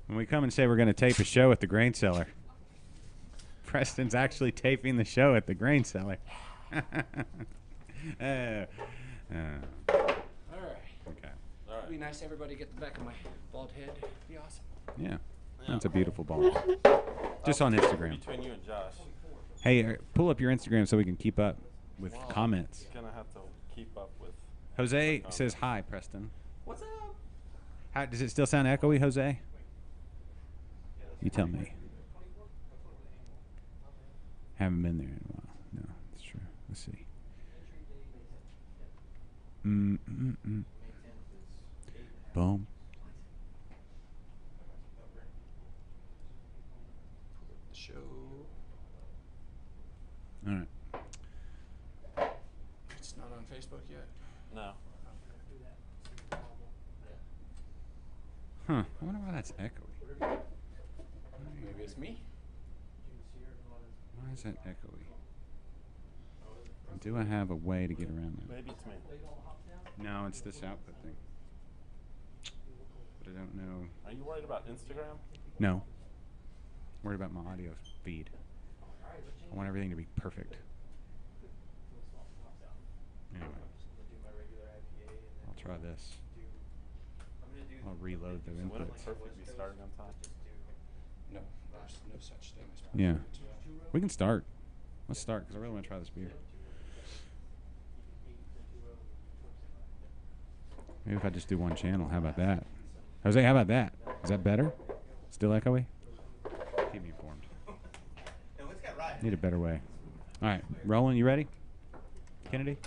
When we come and say we're going to tape a show at the Grain Cellar, Preston's actually taping the show at the Grain Cellar. All right. Okay. It'd be nice everybody get the back of my bald head. It'd be awesome. Yeah. That's a beautiful ball. Just on Instagram. Between you and Josh. Hey, pull up your Instagram so we can keep up with comments. Gonna have to keep up with. Jose says hi, Preston. What's up? How, does it still sound echoey, Jose? You tell me. Haven't been there in a while. No, that's true. Let's see. Boom. Show. All right. It's not on Facebook yet. No. Huh. I wonder why that's echoey. Maybe it's me. Why is that echoey? Do I have a way to get around that? Maybe it's me. No, it's this output thing. But I don't know. Are you worried about Instagram? No. I'm worried about my audio feed. I want everything to be perfect. Anyway. I'll try this. I'll reload the Wouldn't it inputs. perfect be starting on time? No, there's no such thing as Yeah. We can start. Let's start because I really want to try this beer. Maybe if I just do one channel. How about that? Jose, how about that? Is that better? Still echoey? Keep me informed. Need a better way. All right. Roland, you ready? Kennedy?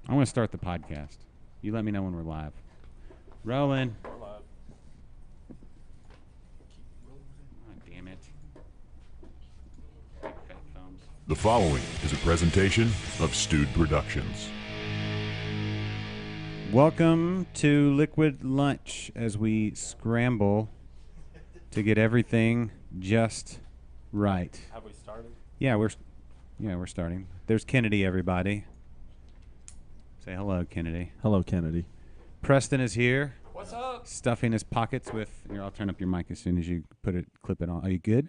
I want to start the podcast. You let me know when we're live. Roland. We're live. Oh, damn it. Big fat thumbs. The following is a presentation of Stewed Productions. Welcome to Liquid Lunch as we scramble to get everything just right. Have we started? Yeah, we're starting. There's Kennedy, everybody. Say hello, Kennedy. Hello, Kennedy. Preston is here, What's up? stuffing his pockets with. Here, I'll turn up your mic as soon as you clip it on. Are you good?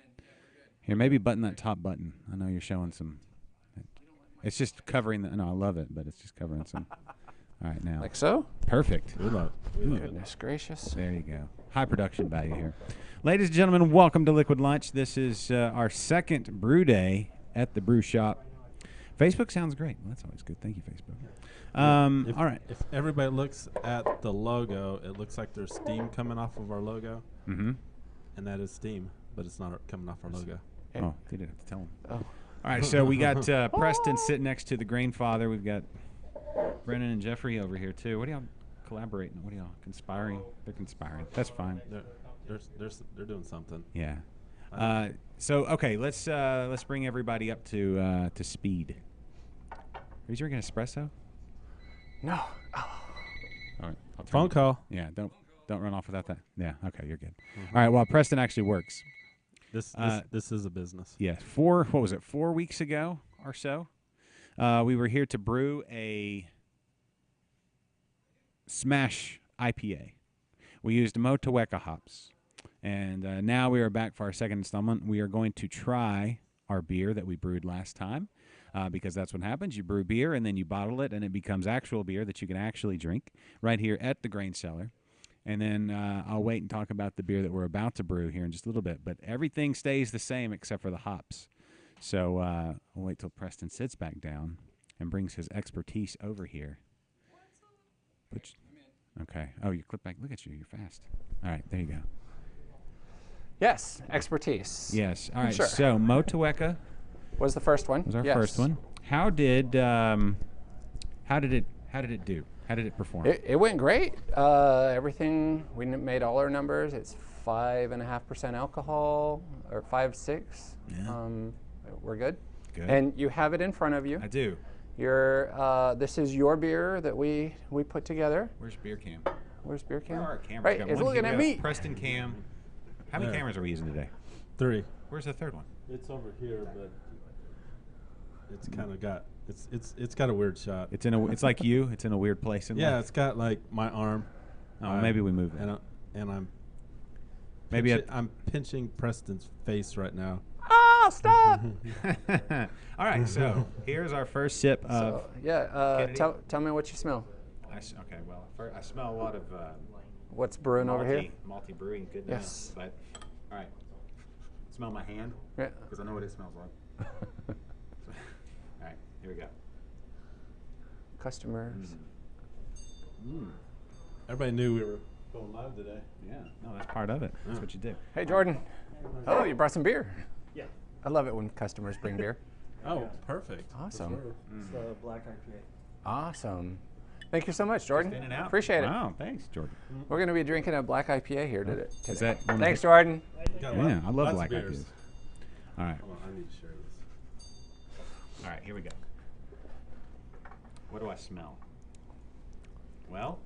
Here, maybe button that top button. I know you're showing some. It's just covering the. No, I love it, but it's just covering some. All right, now. Like so? Perfect. Ooh. Goodness gracious. There you go. High production value here. Ladies and gentlemen, welcome to Liquid Lunch. This is our second brew day at the brew shop. Facebook sounds great. Well, that's always good. Thank you, Facebook. All right. If everybody looks at the logo, it looks like there's steam coming off of our logo, Mm-hmm. and that is steam, but it's not coming off our logo. Oh, they didn't have to tell him. Oh. All right, so we got Preston sitting next to the Grainfather. We've got Brennan and Jeffrey over here, too. What are y'all collaborating? What are y'all conspiring? They're conspiring. That's fine. They're doing something. Yeah. So, okay, let's bring everybody up to speed. Are you drinking espresso? No. All right. I'll turn Phone it- call. Yeah, don't run off without that. Yeah, okay, you're good. All right, well, Preston actually works. This is a business. Yeah, 4 weeks ago or so, we were here to brew a Smash IPA. We used Motueka hops, and now we are back for our second installment. We are going to try our beer that we brewed last time, because that's what happens. You brew beer, and then you bottle it, and it becomes actual beer that you can actually drink right here at the Grain Cellar. And then I'll wait and talk about the beer that we're about to brew here in just a little bit. But everything stays the same except for the hops. So I'll wait till Preston sits back down and brings his expertise over here. Okay. Oh, you clip back. Look at you. You're fast. All right. There you go. Yes, expertise. Yes. All right. Sure. So Motueka Was the first one? was our Yes. first one. How did it do? How did it perform? It went great. Everything, we made all our numbers. It's 5.5% alcohol, or 5.6. Yeah. We're good. Good. And you have it in front of you. I do. This is your beer that we put together. Where's beer cam? Where's beer can? Where are our cameras? Right, Got it's one looking here. at We have me. Preston cam. How many There. cameras are we using today? 3. Where's the third one? It's over here, but it's kind of got it's got a weird shot. It's in a. It's like you. It's in a weird place in Yeah, life. it's got like my arm. Oh, maybe we move it. And I'm Maybe I'm pinching Preston's face right now. Ah, stop! All right, so here's our first sip of. So, yeah, Kennedy? tell me what you smell. Okay, well, I smell a lot of What's brewing over here? malty brewing goodness. Yes. But all right, smell my hand Yeah. because I know what it smells like. All right, here we go. Customers. Everybody knew we were going live today. Yeah, no, that's part of it. That's what you do. Hey, Jordan. Oh, you brought some beer. Yeah. I love it when customers bring beer. Oh, perfect. Awesome. It's the black IPA. Awesome. Thank you so much, Jordan. In and out. Appreciate it. Wow, thanks, Jordan. We're going to be drinking a black IPA here today. Is that one of Thanks, the- Jordan. Got Yeah, I love lots of black beers. IPAs. All right, Hold on, I need to share this. all right, here we go. What do I smell? Well,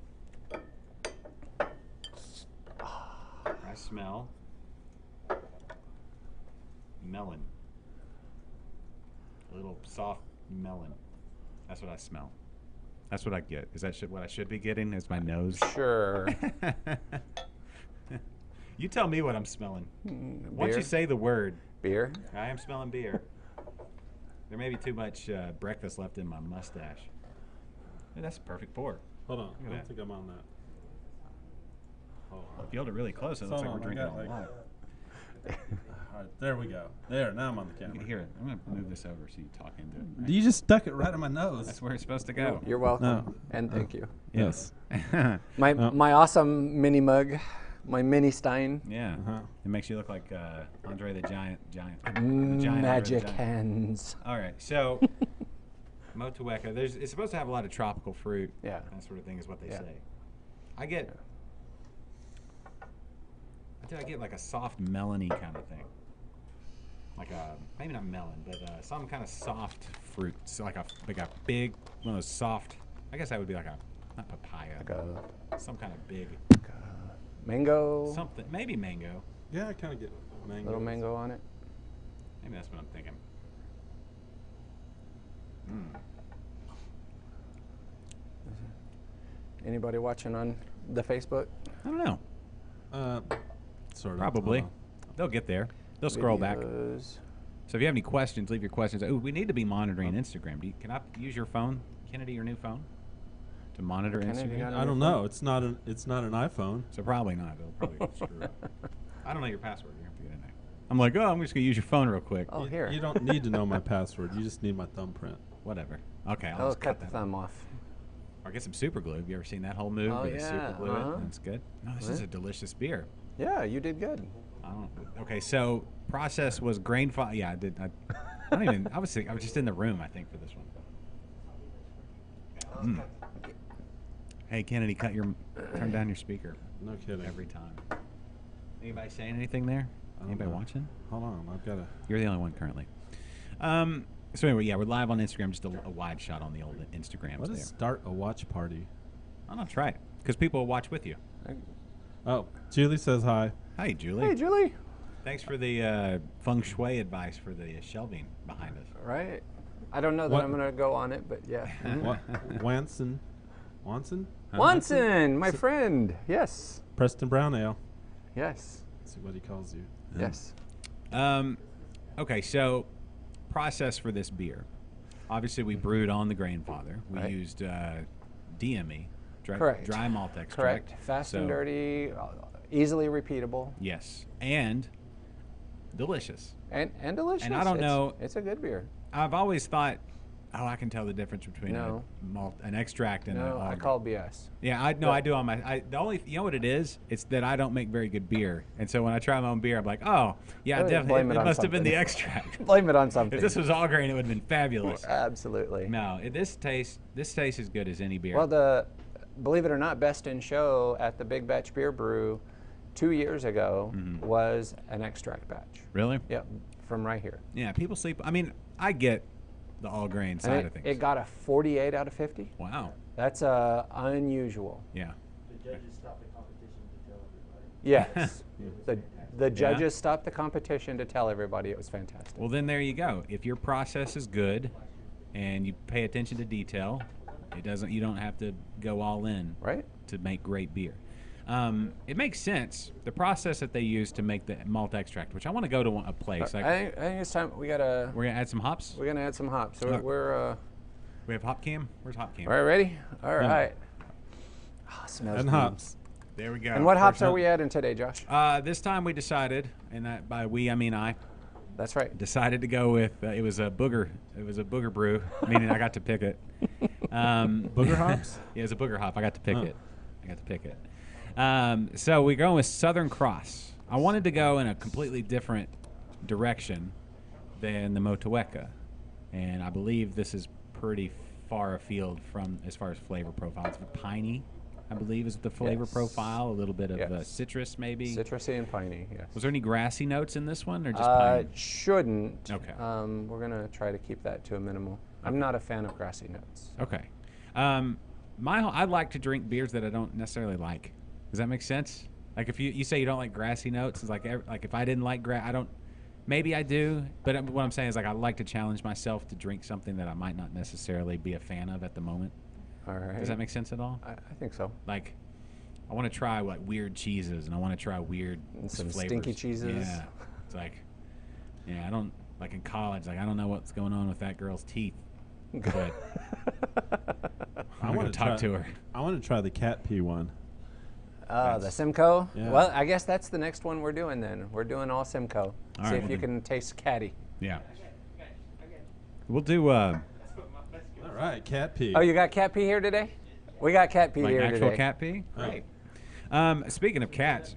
I smell melon. A little soft melon. That's what I smell. That's what I get. Is that what I should be getting? Is my nose? Sure. You tell me what I'm smelling. Once beer? you say the word, Beer? I am smelling beer. There may be too much breakfast left in my mustache. Hey, that's a perfect pour. Hold on, at I don't that. think I'm on that. Hold on. If you hold it really close, it looks like Hold we're on, I drinking got a lot. All right, there we go. There, now I'm on the You camera. can hear it. I'm going to move this over so you talk into it. right? You just stuck it right in my nose. That's where it's supposed to go. You're welcome. No. And thank you. Yes. My awesome mini mug, my mini Stein. Yeah. Uh-huh. It makes you look like Andre the Giant. The giant Andre the Magic Giant. hands. All right, so Motueka, it's supposed to have a lot of tropical fruit. Yeah. That sort of thing is what they Yeah. say. I get like a soft melony kind of thing. Like a, maybe not melon, but some kind of soft fruit. So like a big, one of those soft, I guess that would be like a, not papaya, Like a some kind of big, mango. something, maybe mango. Yeah, I kind of get mango. Little mango on it. Maybe that's what I'm thinking. Anybody watching on the Facebook? I don't know. Sort of. Probably. Hold They'll get there. They'll scroll back. Videos. So if you have any questions, leave your questions. Oh, we need to be monitoring Instagram. Can I use your phone, Kennedy, your new phone, to monitor Kennedy got Instagram? it. on. I don't know. It's not an iPhone. So probably not. It'll probably screw up. I don't know your password. You have to get in there. I'm like, I'm just gonna use your phone real quick. Oh, You- here. You don't need to know my password. You just need my thumbprint. Whatever. Okay, I'll Oh, just cut the that. thumb off. Or get some super glue. Have you ever seen that whole move? Oh, where they yeah, super glue uh-huh. it. That's good. No, this is Yeah. a delicious beer. Yeah, you did good. Okay, so process was grain fine. Yeah, I did. I don't even. I was just in the room, I think, for this one. Hey, Kennedy, turn down your speaker No kidding. every time. Anybody saying anything there? I don't Anybody know. watching? Hold on, I've got to. You're the only one currently. So anyway, yeah, we're live on Instagram. Just a wide shot on the old Instagrams What there. is start a watch party? I'm gonna try it because people will watch with you. Oh, Julie says hi. Hi, Julie. Hey, Julie. Thanks for the feng shui advice for the shelving behind us. Right. I don't know that What- I'm going to go on it, but yeah. What? Wanson? Wanson? Watson, my friend. Yes. Preston Brown Ale. Yes. Let's see what he calls you. Yes. Okay, so process for this beer. Obviously, we brewed on the Grainfather. We Right. used DME, Correct. dry malt extract. Correct. Fast and So, dirty, easily repeatable, Yes, and delicious. and delicious. And I don't know- It's a good beer. I've always thought, I can tell the difference between No. an extract and No, a. I call BS. Yeah, I do on my. The only, you know what it is? It's that I don't make very good beer, and so when I try my own beer, I'm like, oh, yeah, Really? definitely, Blame it it on must have been the something. extract. Blame it on something. If this was all grain, it would have been fabulous. Absolutely. No, this tastes as good as any beer. Well, believe it or not, Best in Show at the Big Batch Beer Brew 2 years ago Mm-hmm. was an extract batch. Really? Yep, from right here. Yeah, people sleep. I mean, I get the all grain And side of things. it got a 48 out of 50. Wow. That's unusual. Yeah. The judges stopped the competition to tell everybody. Yes. The judges stopped the competition to tell everybody it was fantastic. Well, then there you go. If your process is good and you pay attention to detail, you don't have to go all in Right? to make great beer. It makes sense. The process that they use to make the malt extract, which I want to go to a place. Like, I think it's time we gotta. we're gonna add some hops. We're gonna add some hops. So Alright. We have hop cam. Where's hop cam? all right, ready? All right. Smells And good. hops. There we go. And what hops First are hop. we adding today, Josh? This time we decided, and that by we I mean I, That's right. decided to go with it was a booger. It was a booger brew, meaning I got to pick it. Booger hops? Yeah, it was a booger hop. I got to pick Oh. it. I got to pick it. So we're going with Southern Cross. I wanted to go in a completely different direction than the Motueka, and I believe this is pretty far afield from as far as flavor profile. It's piney, I believe, is the flavor Yes. profile. A little bit of Yes. citrus, maybe. Citrusy and piney. Yes. Was there any grassy notes in this one, or just piney? Shouldn't. Okay. We're gonna try to keep that to a minimal. I'm not a fan of grassy notes. Okay. I like to drink beers that I don't necessarily like. Does that make sense? Like if you say you don't like grassy notes, it's like if I didn't like I don't. Maybe I do, but what I'm saying is like I like to challenge myself to drink something that I might not necessarily be a fan of at the moment. All right. Does that make sense at all? I think so. Like, I want to try like weird cheeses, and I want to try weird And some flavors. stinky cheeses. Yeah, it's like, I don't like in college. Like I don't know what's going on with that girl's teeth, but I want wanna to talk try- to her. I want to try the cat pee one. The Simcoe. Yeah. Well, I guess that's the next one we're doing then. We're doing all Simcoe. All See right, if well you then. can taste catty. Yeah. We'll do All right, cat pee. Oh, you got cat pee here today? We got cat pee like here actual today. cat pee. Oh. Great. Speaking of cats,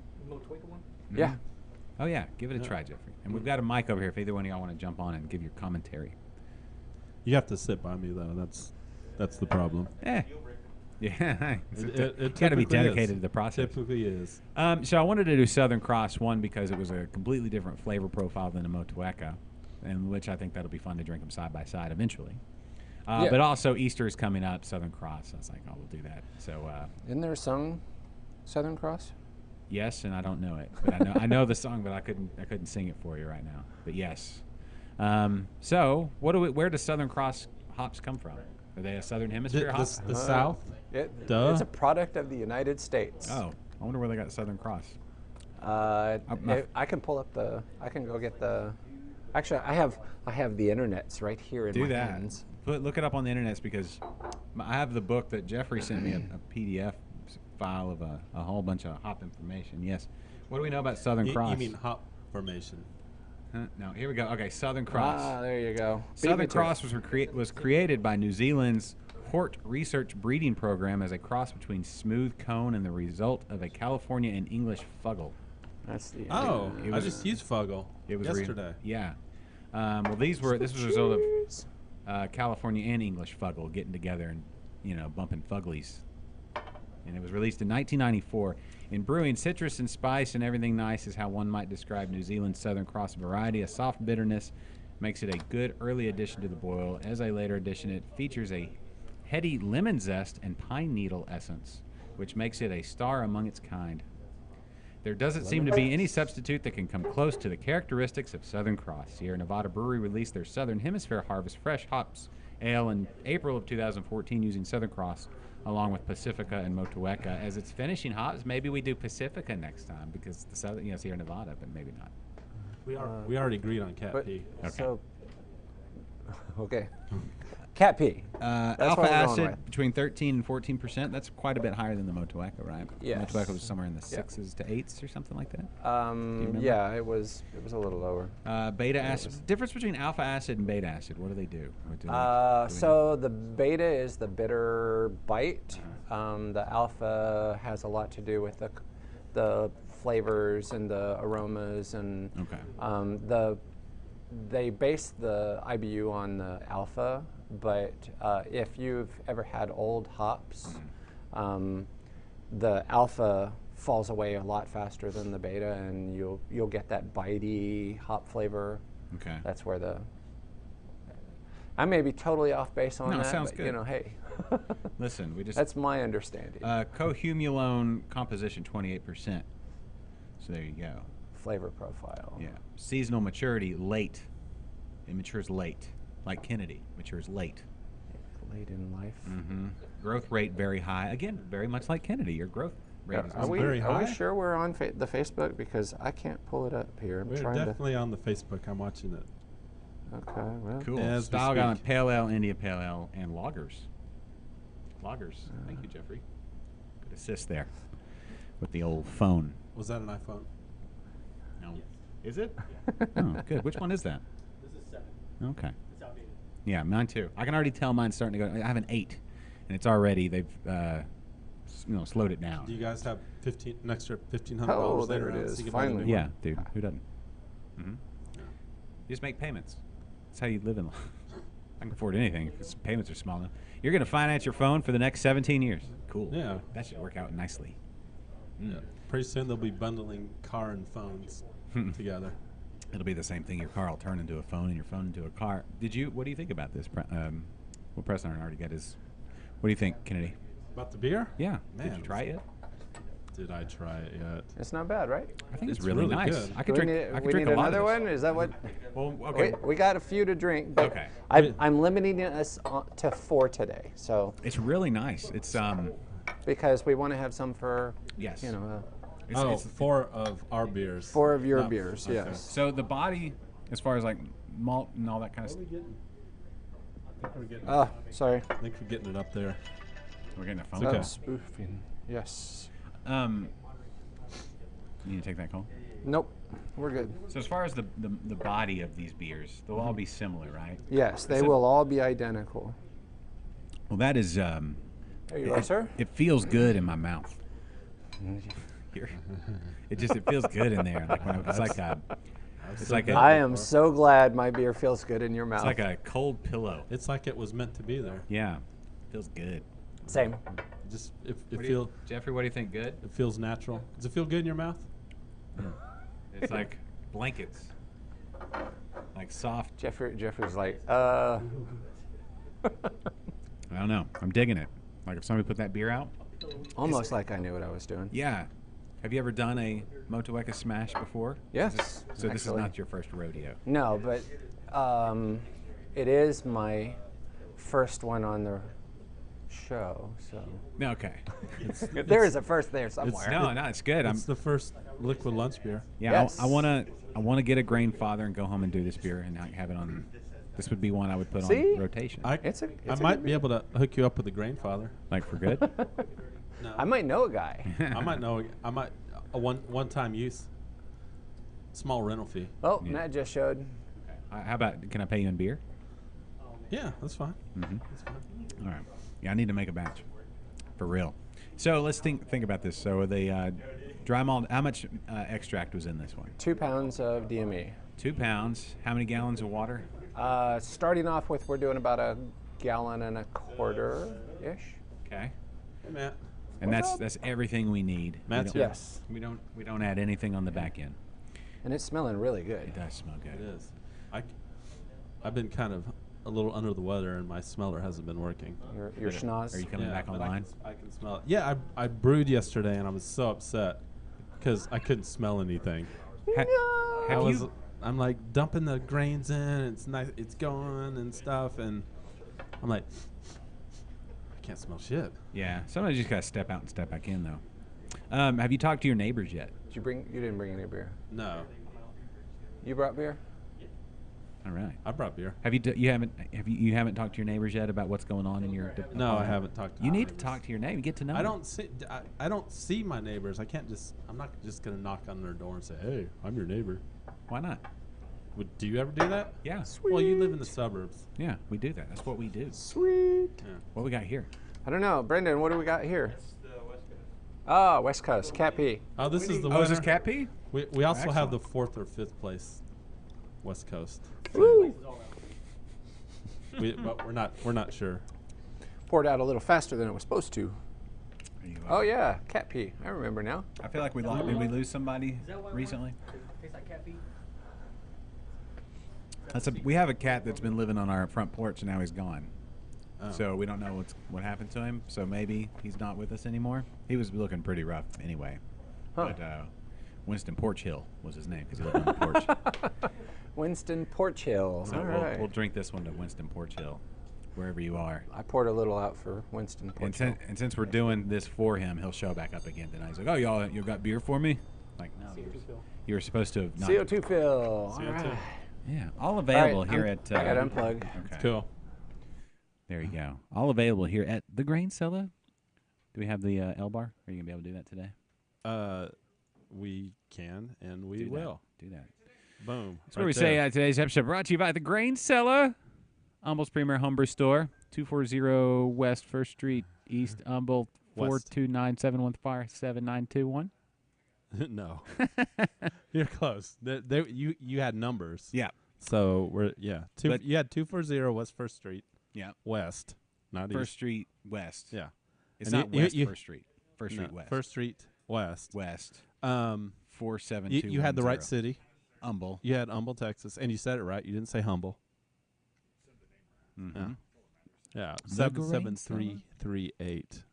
Yeah. oh yeah, give it a try, Jeffrey. And we've got a mic over here if either one of y'all want to jump on and give your commentary. You have to sit by me though. That's the problem. Yeah, It got to be typically dedicated is. to the process. Typically is. So I wanted to do Southern Cross one because it was a completely different flavor profile than the Motueka, and which I think that'll be fun to drink them side by side eventually. Yeah. But also Easter is coming up, Southern Cross. I was like, oh, we'll do that. So Isn't there a song, Southern Cross? yes, and I don't know it, but I know the song, but I couldn't sing it for you right now. But yes. So where does Southern Cross hops come from? Are they a Southern Hemisphere hop? The South? Duh. It's a product of the United States. Oh, I wonder where they got Southern Cross. I can pull up the. I can go get the. Actually, I have the internets right here in Do my that. hands. Look it up on the internet because I have the book that Jeffrey sent me, a PDF file of a whole bunch of hop information. Yes. What do we know about Southern Cross? You mean hop formation? No, here we go. Okay, Southern Cross. Ah, there you go. Beat me Southern to Cross it. was created by New Zealand's Hort Research Breeding Program as a cross between smooth cone and the result of a California and English fuggle. That's the. Oh, It I was- just used Fuggle It was yesterday. yeah. Well, this was a result of California and English fuggle getting together and bumping fuglies. And it was released in 1994. In brewing, citrus and spice and everything nice is how one might describe New Zealand's Southern Cross variety. A soft bitterness makes it a good early addition to the boil. As a later addition, it features a heady lemon zest and pine needle essence, which makes it a star among its kind. There doesn't seem to be any substitute that can come close to the characteristics of Southern Cross. Sierra Nevada Brewery released their Southern Hemisphere Harvest Fresh Hops Ale in April of 2014 using Southern Cross along with Pacifica and Motueka as its finishing hops. Maybe we do Pacifica next time because the Southern, Sierra Nevada, but maybe not. We already agreed on cat But, pee. Okay. So. Okay. Cat pee. Alpha what we're going acid with. between 13 and 14%. That's quite a bit higher than the Motueka, right? Yes. Motueka was somewhere in the Yep. 6s to 8s or something like that. remember? Yeah, it was a little lower. Beta acid. Difference between alpha acid and beta acid. What do they do? What do they- do we know? So the beta is the bitter bite. The alpha has a lot to do with the flavors and the aromas and Okay. they base the IBU on the alpha, but if you've ever had old hops, the alpha falls away a lot faster than the beta, and you'll get that bitey hop flavor. Okay. That's where I may be totally off base on No, that, sounds but good. hey, Listen, we just that's my understanding. cohumulone composition 28%. So there you go. flavor profile. Yeah. Seasonal maturity late. It matures late, like Kennedy matures late. Late in life. Mm-hmm. Growth rate very high. Again, very much like Kennedy. Your growth rate is Are we, very are we high? sure we're on the Facebook? Because I can't pull it up here. I'm We're trying definitely on the Facebook. I'm watching it. Okay, well. cool. As we Style Gallon speak. Pale Ale, India Pale Ale, and Loggers. Loggers. Thank you, Jeffrey. Good assist there with the old phone. Was that an iPhone? No. Is it? Oh, good. Which one is that? This is 7. Okay. It's outdated. Yeah, mine too. I can already tell mine's starting to go. I have an 8, and it's already they've slowed it down. Do you guys have an extra $1,500? Oh, laying there it around is, so you can buy the new finally. one? Yeah, dude. Who doesn't? Mm-hmm. You just make payments. That's how you live in life. I can afford anything because payments are small enough. You're going to finance your phone for the next 17 years. Cool. Yeah. That should work out nicely. Yeah. Pretty soon they'll be bundling car and phones together. It'll be the same thing. Your car will turn into a phone, and your phone into a car. What do you think about this? Well, Preston already got his. What do you think, Kennedy? About the beer? Yeah. Man, Did you try it yet? Did I try it yet? It's not bad, right? I think it's It's really really nice. good. I Do could we drink. need, I could we drink need a lot another of this. one? Is that what? Well, okay. We got a few to drink, but Okay. I'm limiting us to 4 today. So It's really nice. It's because we want to have some for Yes. it's 4 of our beers. 4 of your Not- beers. okay. Yes. So the body, as far as like malt and all that kind of What are stuff. we getting? I think we're getting. Oh, sorry. I think we're getting it up there. We're getting a phone Okay. call. Spoofing. Yes. You need to take that call. Nope. We're good. So as far as the body of these beers, they'll all be similar, right? Yes, they Is it- will all be identical. Well, that is. There you are, sir. It feels good in my mouth. Here. It feels good in there. Like when it's like a. It's like I a. am so glad my beer feels good in your mouth. It's like a cold pillow. It's like it was meant to be there. Yeah. Feels good. Same. Just Jeffrey, what do you think? Good. it feels natural. Does it feel good in your mouth? It's like blankets. Like soft. Jeffrey's like, I don't know. I'm digging it. Like if somebody put that beer out. almost like I knew what I was doing. Yeah. Have you ever done a Motueka smash before? Yes. So this is actually. not your first rodeo. No, but it is my first one on the show. So No, okay. there is a first there somewhere. No, it's good. It's the first liquid lunch beer. Yeah, Yes. I wanna get a grainfather and go home and do this beer and not have it on. This would be one I would put See? on rotation. It's a might good be able to hook you up with a grainfather. Like for good. No. I might know a guy. I might know. I might a one-time use. Small rental fee. Oh, Yeah. Matt just showed. How about? Can I pay you in beer? Yeah, that's fine. Mm-hmm. That's fine. All right. Yeah, I need to make a batch, for real. So let's think about this. So the dry malt. How much extract was in this one? 2 pounds of DME. 2 pounds. How many gallons of water? Starting off with, we're doing about 1.25 gallons ish. Okay. Hey, Matt. And What's that's everything we need. Matt's we here. don't, Yes. we don't add anything on the back end. And it's smelling really good. It does smell good. It is. I've been kind of a little under the weather, and my smeller hasn't been working. Your schnoz. Are you coming back but online? I can smell it. Yeah, I brewed yesterday, and I was so upset because I couldn't smell anything. Have I'm like dumping the grains in. It's nice. It's going and stuff, and I'm like, I can't smell shit. Yeah. Sometimes you just gotta step out and step back in, though. Have you talked to your neighbors yet? You didn't bring any beer. No, You brought beer? All right. I brought beer. Have you? You haven't talked to your neighbors yet about what's going on in your? No, I haven't talked to You my need to neighbors. talk to your neighbor. Get to know. I them. don't see. I don't see my neighbors. I'm not just gonna knock on their door and say, "Hey, I'm your neighbor." Why not? Do you ever do that? Yeah. Well, you live in the suburbs. Yeah, we do that. That's what we do. Sweet. Yeah. What we got here? I don't know. Brendan, what do we got here? It's the West Coast. Ah, West Coast. Cat P. Oh, this is the Oh, is this winner. Cat P? We also have the Excellent. 4th or 5th place, West Coast. Woo. But we're not sure. Poured out a little faster than it was supposed to. Are you, Oh, yeah. Cat P. I remember now. I feel like did we lose somebody Is that why recently? Tastes like cat feet? We have a cat that's been living on our front porch and now he's gone. Oh. So we don't know what happened to him. So maybe he's not with us anymore. He was looking pretty rough anyway. Huh. But Winston Porch Hill was his name because he lived on the porch. Winston Porch Hill. So All we'll, right. we'll drink this one to Winston Porch Hill, wherever you are. I poured a little out for Winston And, Porch Hill. and since we're doing this for him, he'll show back up again tonight. He's like, "Oh, y'all, you got beer for me?" Like, no, you were supposed to have not. CO2 fill. All CO2. right. Yeah, all available All right, here I'm- at. I got to unplug. Okay. Cool. There you go. All available here at the Grain Cellar. Do we have the L bar? Are you gonna be able to do that today? We can and we Do that. will. Do that. Boom. That's what we say. Today's episode brought to you by the Grain Cellar, Humble's premier homebrew store, 240 West First Street, East Humble, West. 429-715-7921. No. You're close. You had numbers. Yeah. So we're But- you had 240 West First Street Yeah. West, not First East. Street West. Yeah. It's And not you- West you- First Street. First Street No, West. First Street West. West. You 47210. had the right city. Humble. You had Humble, Texas, and you said it right. You didn't say humble. Mm-hmm. Yeah. The Grain 77338.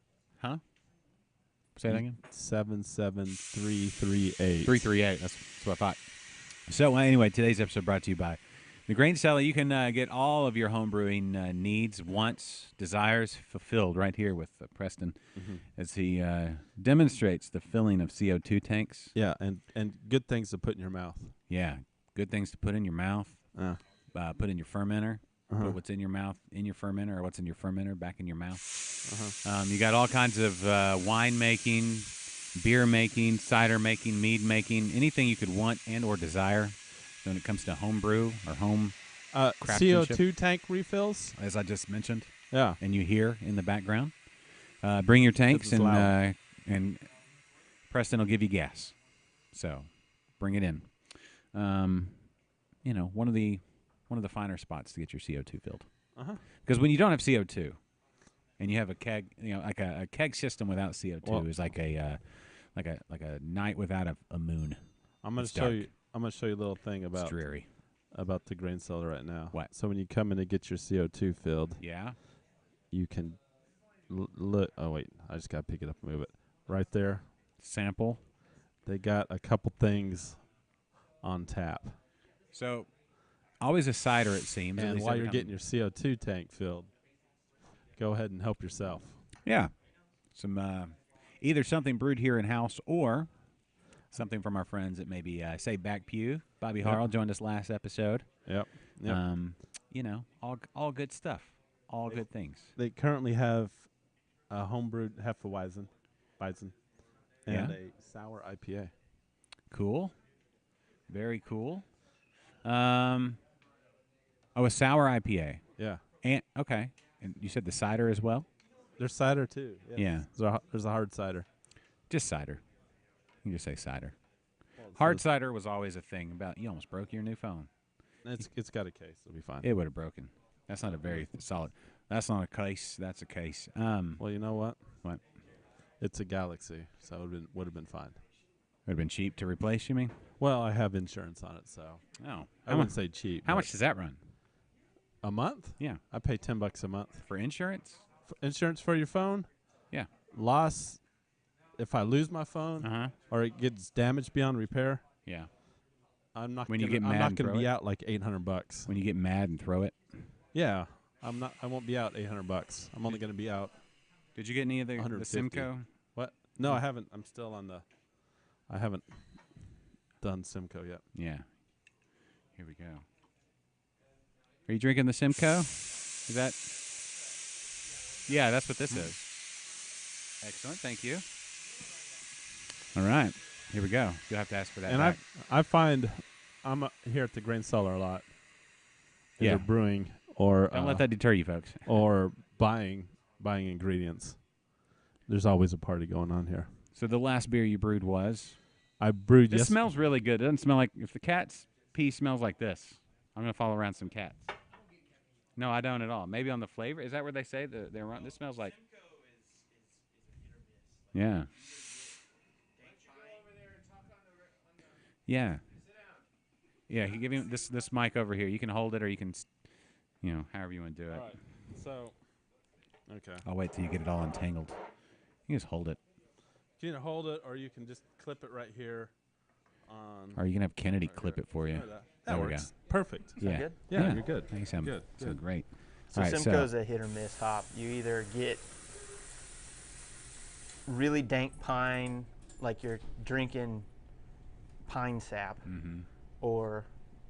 Huh? Say that again. 77338. 338. That's what I thought. So anyway, today's episode brought to you by the Grain Cellar. You can get all of your home brewing needs, wants, desires fulfilled right here with Preston as he demonstrates the filling of CO2 tanks. Yeah, and good things to put in your mouth. Yeah, good things to put in your mouth. Uh, Put in your fermenter. Uh-huh. Put what's in your mouth in your fermenter, or what's in your fermenter back in your mouth. Uh-huh. You got all kinds of wine making, beer making, cider making, mead making, anything you could want and or desire when it comes to home brew or home, craftsmanship. CO2 tank refills. as I just mentioned, Yeah. and you hear in the background. Bring your tanks, is loud. and Preston will give you gas. So bring it in. One of the finer spots to get your CO2 filled. Uh-huh. Because when you don't have CO2, and you have a keg, like a keg system without CO2 Well- is like a night without a moon. I'm gonna It's show dark. you. I'm gonna show you a little thing It's about dreary. the grain cellar right now. What? So when you come in to get your CO2 filled, Yeah. you can look. Oh wait, I just gotta pick it up and move it. Right there, Sample. they got a couple things on tap. So always a cider, it seems. at And least while every you're time- getting your CO2 tank filled, go ahead and help yourself. Yeah. Some either something brewed here in house or something from our friends at maybe say Back Pew. Bobby Yep. Harrell joined us last episode. Yep. Yep. All good stuff. All good things. They currently have a homebrewed Hefeweizen, and Yeah. a sour IPA. Cool. Very cool. A sour IPA. Yeah. And okay. And you said the cider as well? There's cider too. Yes. Yeah. There's a hard cider. Just cider. You can just say cider. Hard cider was always a thing about you almost broke your new phone. It's got a case. It'll be fine. It would have broken. That's not a very solid. That's not a case. That's a case. Well, you know what? What? It's a Galaxy, so it would have been fine. Would have been cheap to replace, you mean? Well, I have insurance on it, so Oh. I wouldn't say cheap. How but much does that run? a month? Yeah. I pay $10 a month. For insurance? Insurance for your phone? Yeah. Loss. If I lose my phone Uh-huh. or it gets damaged beyond repair, Yeah. I'm not. When you gonna, get I'm mad not and going to throw be it? out like $800. When you get mad and throw it. Yeah, I'm not. I won't be out $800. I'm only going to be out. Did you get any of the 150. Simcoe? What? No, I haven't. I'm still on the. I haven't done Simcoe yet. Yeah. Here we go. Are you drinking the Simcoe? Is that? Yeah, that's what this is. Excellent. Thank you. All right. Here we go. You'll have to ask for that. And back. I find I'm here at the Grain Cellar a lot. Yeah. Either brewing or Don't let that deter you, folks. or buying ingredients. There's always a party going on here. So the last beer you brewed was? I brewed This yes. smells really good. It doesn't smell like if the cat's pee smells like this. I'm gonna follow around some cats. No, I don't at all. Maybe on the flavor. Is that where they say they're wrong? This smells like. Yeah. Yeah. Yeah. You give him this mic over here. You can hold it, or you can, however you want to do it. All right. So, okay. I'll wait till you get it all untangled. You can just hold it. You can hold it, or you can just clip it right here, on. Or you can have Kennedy clip it for you. That There we works. Perfect. Yeah. good? Yeah, you're good. You sound Good, sound good. great. So All right, Simcoe's a hit or miss hop. You either get really dank pine, like you're drinking pine sap, Mhm. or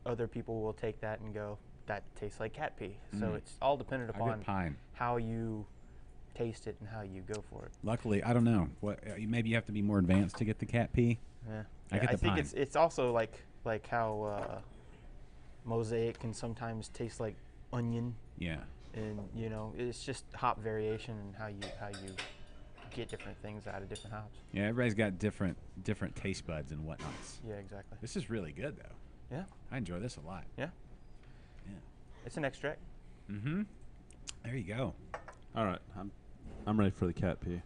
other people will take that and go, that tastes like cat pee. So Mm. it's all dependent I upon get pine. how you taste it and how you go for it. Luckily, I don't know. What maybe you have to be more advanced to get the cat pee. Yeah. I get the think pine. it's also like how mosaic can sometimes taste like onion, Yeah. and you know it's just hop variation and how you get different things out of different hops. Yeah, everybody's got different taste buds and whatnots. Yeah, exactly. This is really good though. Yeah, I enjoy this a lot. yeah. Yeah. It's an extract. Mm-hmm. There you go. All right, I'm ready for the cat pee.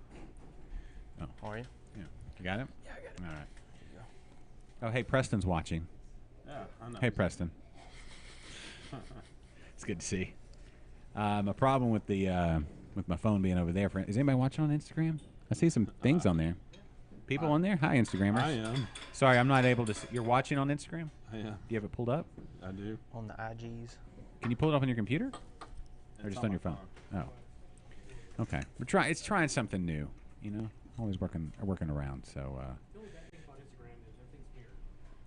How are you? Yeah. You got it? Yeah, I got it. All right. Oh, hey, Preston's watching. Yeah, I know. Hey, Preston. It's good to see. A problem with the with my phone being over there. Is anybody watching on Instagram? I see some things on there. People on there? Hi, Instagrammers. I am. Sorry, I'm not able to see. You're watching on Instagram? I am. Do you have it pulled up? I do. On the IGs. Can you pull it up on your computer? Or It's just on your my phone? Oh. Okay. It's trying something new, you know? Always working around, so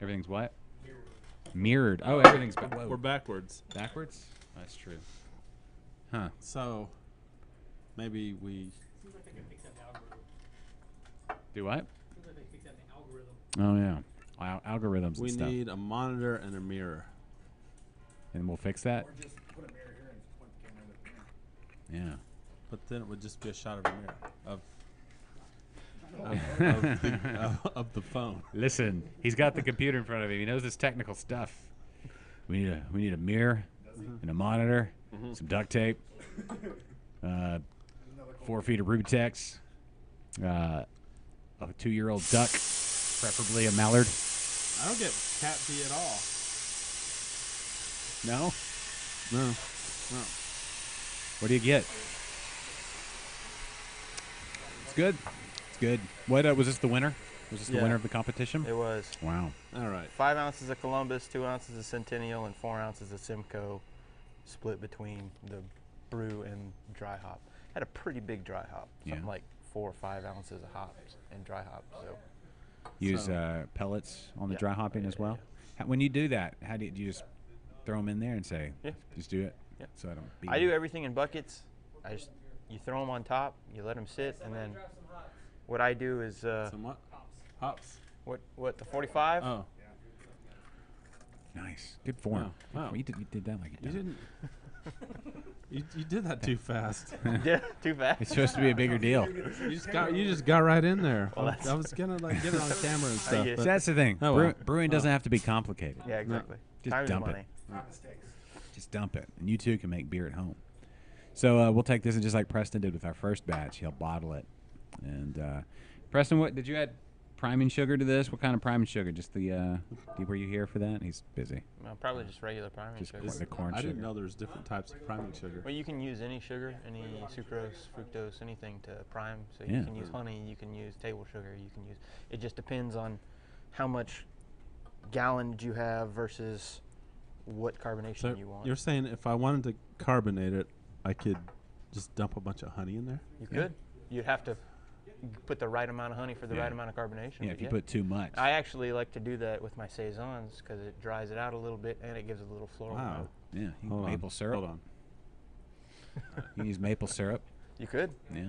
everything's what? Mirrored. Oh, everything's whoa. We're backwards. Backwards? That's true. Huh. So maybe we. Do what? Oh yeah. Algorithms We and stuff. need a monitor and a mirror. And we'll fix that? Yeah. But then it would just be a shot of a mirror of the phone. Listen, he's got the computer in front of him. He knows this technical stuff. We need a mirror and a monitor, some duct tape, 4 feet of Rutex, a 2-year-old duck, preferably a mallard. I don't get cat pee at all. No? No. No. What do you get? It's good. It's good. What was this the winner? Was this the Yeah. winner of the competition? It was Wow. All right. 5 ounces of Columbus, 2 ounces of Centennial, and 4 ounces of Simcoe, split between the brew and dry hop. Had a pretty big dry hop, something Yeah. like 4 or 5 ounces of hops and dry hop. So Use So- pellets on the Yeah. dry hopping as well. When you do that, how do you just throw them in there and say, Yeah. just do it? Yeah. So I don't. I do everything in buckets. You throw them on top, you let them sit, and then what I do is Some what? Hops. what the 45. Oh, Nice. Good form. Wow. Wow. You did that like you didn't. you did that too fast. Yeah, too fast. It's supposed to be a bigger deal. You just got right in there. Well, I was gonna like get it on camera and stuff. get but So that's the thing. Oh, well. Brewing doesn't have to be complicated. Yeah, exactly. Just Time is dump it. money. Just dump it, and you too can make beer at home. So we'll take this, and just like Preston did with our first batch, he'll bottle it. And Preston, what did you add? Priming sugar to this? What kind of priming sugar? Just the were you here for that? He's busy. No, probably just regular priming Just sugar. the corn I sugar. didn't know there was different types of priming sugar. Well, you can use any sugar, any sucrose, fructose, anything to prime. So Yeah. you can use honey, you can use table sugar, you can use. It just depends on how much gallonage you have versus what carbonation So you want. you're saying if I wanted to carbonate it, I could just dump a bunch of honey in there? You could. You'd have to put the right amount of honey for the Yeah. right amount of carbonation. Yeah, but if you put too much. I actually like to do that with my saisons because it dries it out a little bit and it gives it a little floral. Wow. note. Yeah, you Hold maple on. syrup. Hold on. You can use maple syrup. You could. Yeah.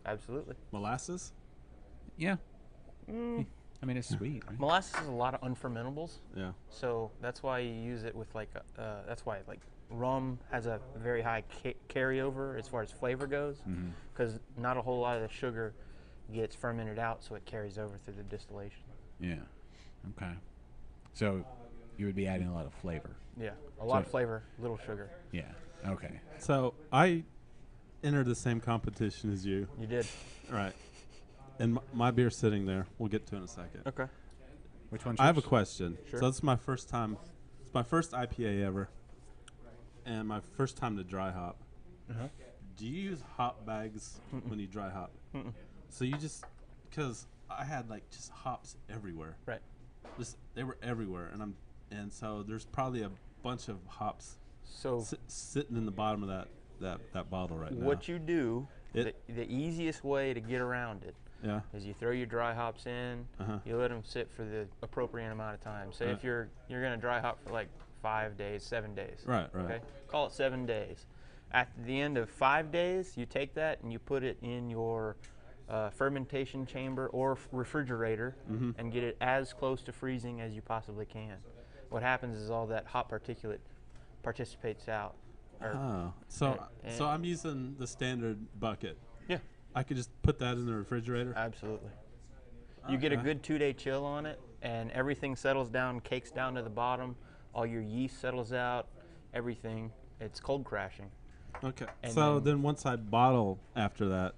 Absolutely. Molasses? Yeah. Mm. I mean, it's sweet. Right? Molasses is a lot of unfermentables. Yeah. So that's why you use it with like, that's why like rum has a very high carryover as far as flavor goes, Mhm. because not a whole lot of the sugar gets fermented out, so it carries over through the distillation. Yeah. Okay. So you would be adding a lot of flavor. Yeah, a lot So- of flavor, little sugar. Yeah. Okay. So I entered the same competition as you. You did. Right. And my beer's sitting there. We'll get to it in a second. Okay. Which one's I have a yours? question. Sure. So this is my first time. It's my first IPA ever, and my first time to dry hop. Uh-huh. Do you use hop bags when you dry hop? So you just, because I had like just hops everywhere. Right. Just they were everywhere, and so there's probably a bunch of hops So sitting in the bottom of that bottle right now. what you do, the It- easiest way to get around it Yeah. is you throw your dry hops in, Uh-huh. you let them sit for the appropriate amount of time. Say if you're going to dry hop for like 5 days, 7 days. Right. Okay, call it 7 days. At the end of 5 days, you take that and you put it in your fermentation chamber or refrigerator and get it as close to freezing as you possibly can. What happens is all that hot particulate participates out. Oh, so and- I'm using the standard bucket. Yeah, I could just put that in the refrigerator. absolutely. You get a Okay. good 2-day chill on it, and everything settles down, cakes down to the bottom. All your yeast settles out. Everything. It's cold crashing. Okay. And So then- then once I bottle after that,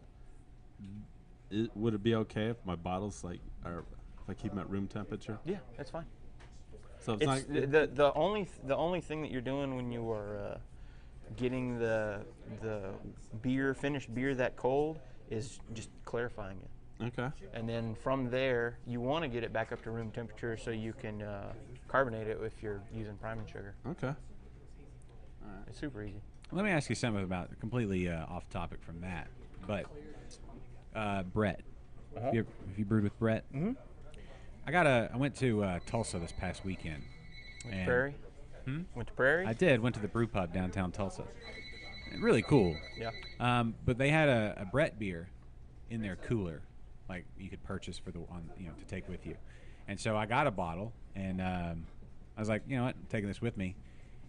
would it be okay if my bottles if I keep them at room temperature? Yeah, that's fine. So it's, It's not. the only thing that you're doing when you are getting the finished beer that cold is just clarifying it. Okay. And then from there, you want to get it back up to room temperature so you can carbonate it if you're using priming sugar. Okay. It's super easy. Let me ask you something about completely off topic from that, but Brett. Have you brewed with Brett? Mhm. I went to Tulsa this past weekend. Went to and- Prairie. Went to Prairie. I did. Went to the brew pub downtown Tulsa. Really cool. Yeah. But they had a Brett beer in their cooler, like you could purchase for to take with you. And so I got a bottle, and I was like, you know what, I'm taking this with me.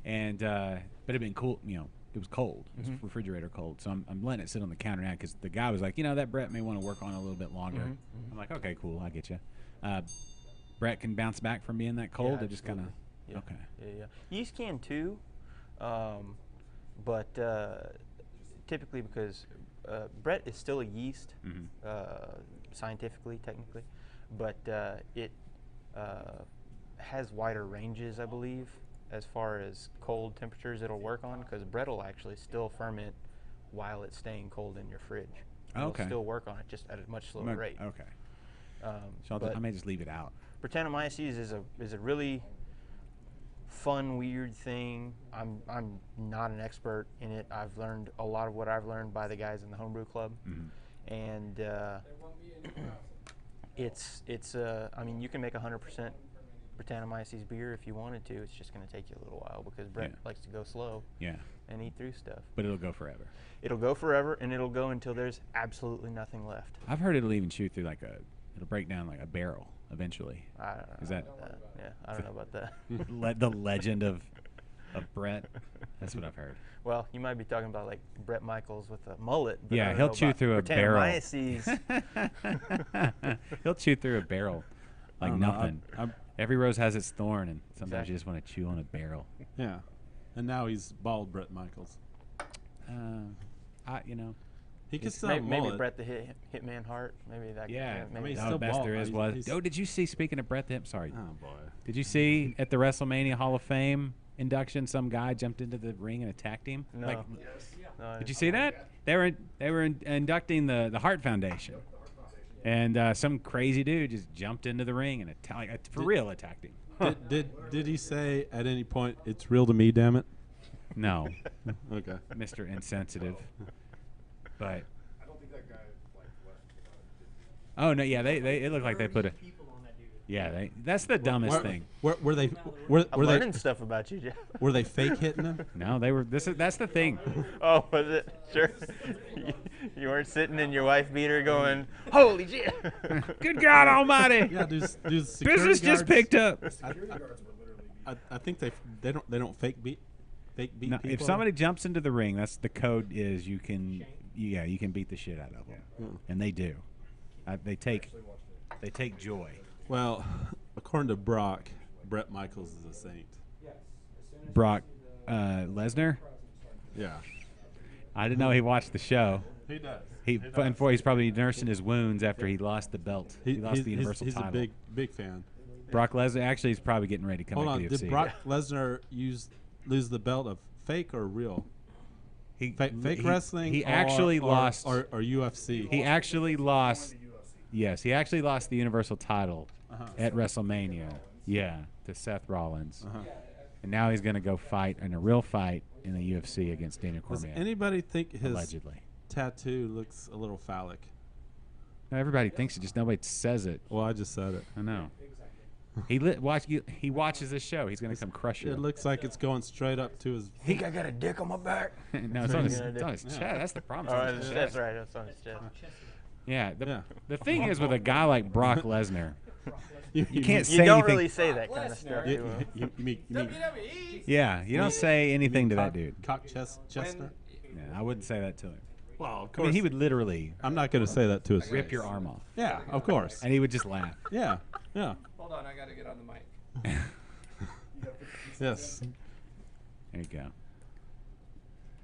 And but it'd been cool, it was cold. It was refrigerator cold. So I'm letting it sit on the counter now because the guy was like, that Brett may want to work on it a little bit longer. I'm like, okay, cool, I get you. Brett can bounce back from being that cold. Yeah, It just kind of Yeah. okay. Yeah. Yeast can too, but typically because Brett is still a yeast, scientifically, technically, but it has wider ranges, I believe, as far as cold temperatures it'll work on, because Brett will actually still ferment while it's staying cold in your fridge. Okay. It'll still work on it, just at a much slower rate. Okay. Um, So but I may just leave it out. Brettanomyces is a really fun, weird thing. I'm not an expert in it. I've learned a lot of what I've learned by the guys in the homebrew club, and it's I mean, you can make 100% Brettanomyces beer if you wanted to. It's just going to take you a little while because Brett likes to go slow Yeah. and eat through stuff. But it'll go forever. It'll go forever, and it'll go until there's absolutely nothing left. I've heard it'll even shoot through it'll break down like a barrel eventually. I don't know Is that- about that? Yeah, I don't know about that. The legend of Brett. That's what I've heard. Well, you might be talking about like Bret Michaels with a mullet. But I Yeah, don't he'll know chew about through a barrel. Brettanomyces. He'll chew through a barrel like I don't know. nothing. Every rose has its thorn, and sometimes Exactly. you just want to chew on a barrel. Yeah. And now he's bald, Brett Michaels. He could still have maybe mullet. Bret the Hitman Hart. Maybe that. Yeah, maybe he's the still best bald. there is He's- was. he's- Oh, did you see? Speaking of Brett, sorry. Oh boy. Did you see at the WrestleMania Hall of Fame induction, some guy jumped into the ring and attacked him? No. Like, No, did you see that? They were inducting the Hart Foundation, and some crazy dude just jumped into the ring and for real attacked him. Did he say at any point it's real to me, damn it? No, Okay. Mr. Insensitive. But oh no, yeah, they it looked like they put a that's the dumbest thing. Were they I'm learning stuff about you, Jeff. were they fake hitting him? No, they were. That's the thing. Oh, was it? Sure. You weren't sitting in your wife beater going, "Holy shit!" Good God Almighty! Yeah, do security Business just guards- picked up. I think they don't fake beat No, people. if somebody jumps into the ring, that's the code. Is you can beat the shit out of them, and they do. They take joy. Well, according to Brock, Brett Michaels is a saint. Brock Lesnar. Yeah. I didn't know he watched the show. He does. He's probably nursing his wounds after he lost the belt. He lost the Universal he's title. a big fan. Brock Lesnar. Actually, he's probably getting ready to come Hold back on, to the UFC. did Brock Lesnar lose the belt of fake or real? Fake wrestling. He or- actually or- lost. or UFC. He actually lost. Yes, he actually lost the Universal title Uh-huh. at WrestleMania. Yeah, to Seth Rollins. Uh-huh. And now he's going to go fight in a real fight in the UFC against Daniel Does Cormier. anybody think his allegedly. tattoo looks a little phallic? No, everybody thinks it, just nobody says it. Well, I just said it. I know. He watches this show. He's going to come crush you. It looks like it's going straight up to his. I got a dick on my back. No, it's on his, Yeah, it's on his yeah. chest. That's the problem. Oh, It's on his that's chest. right. That's on his chest. Yeah. Yeah. The thing is with a guy like Brock Lesnar, you can't You say don't anything. really say that kind of stuff to You, him. you mean Yeah, you don't say anything to that cock, dude. cock chestnut? Yeah, I wouldn't say that to him. Well, of I course. mean, he would literally I'm not going to say that to his rip face. your arm off, Yeah, of course. and he would just laugh. Yeah, yeah, Hold on, I got to get on the mic. yes. There you go.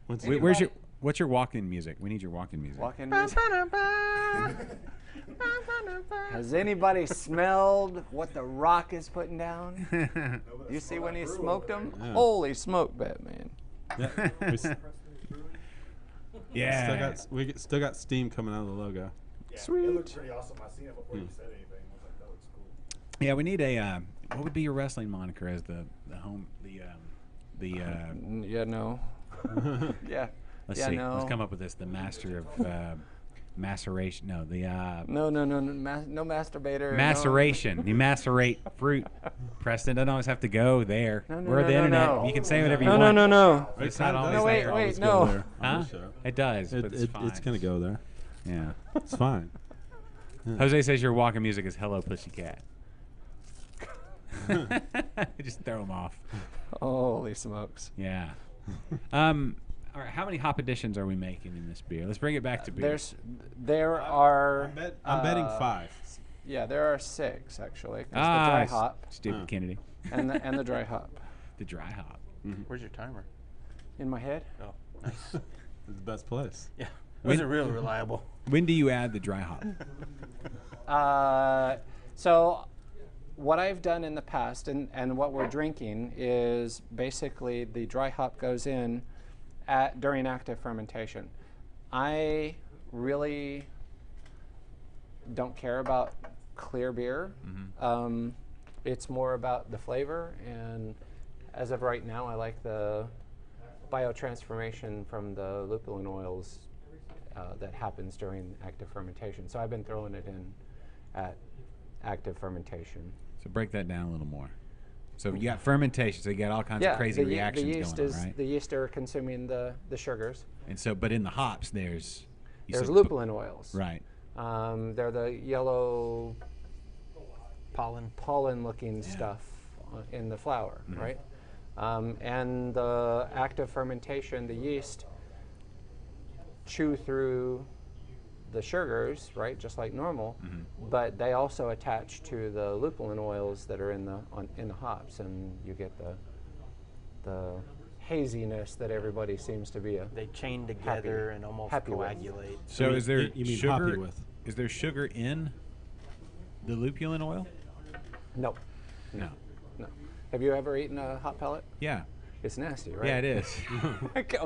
When's- What's your walk-in music? We need your walk-in music. Walk-in music. Has anybody smelled what The Rock is putting down? You see when he smoked them? Yeah. Holy smoke, Batman. Yeah, Yeah. still got steam coming out of the logo. Sweet. It looks pretty awesome. I seen it before you said anything. I was like, that looks cool. Yeah, we need a. What would be your wrestling moniker as the Yeah, no. Yeah. Let's yeah, see. no. Let's come up with this. The master of maceration. No, the No masturbator. no. maceration. You macerate fruit. Preston doesn't always have to go there. No, no, We're no, the no, internet. no. You can say whatever you No, want. no, no, no. It's not always No, wait, there. wait, Always no. go there on Huh? the show. It does, but it's fine. It's going to go there. Yeah. It's fine. Jose says your walking music is "Hello Pussycat." Just throw him off. Holy smokes. Yeah. All right. How many hop additions are we making in this beer? Let's bring it back to beer. There are. I'm betting 5. Yeah, there are 6 actually. 'Cause the dry s- hop Stupid Kennedy. and the dry hop The dry hop. Where's your timer? in my head. Oh, nice. It's the best place. Yeah. Those are real reliable. When do you add the dry hop? So what I've done in the past and what we're drinking is basically the dry hop goes in during active fermentation. I really don't care about clear beer. It's more about the flavor, and as of right now, I like the biotransformation from the lupulin oils that happens during active fermentation. So I've been throwing it in at active fermentation. So break that down a little more. So you got fermentation, so you got all kinds of crazy the reactions yeast going is on, right? the yeast are consuming the sugars. And so, but in the hops, there's There's said lupulin oils. right? They're the yellow Pollen. pollen-looking stuff in the flour, right? And the active fermentation, the yeast chew through the sugars, right, just like normal, but they also attach to the lupulin oils that are in the hops, and you get the haziness that everybody seems to be They chain together and almost happy with. coagulate. So is there you mean sugar? hoppy with? Is there sugar in the lupulin oil? Nope. No. No. Have you ever eaten a hot pellet? Yeah. It's nasty, right? Yeah, it is. Okay.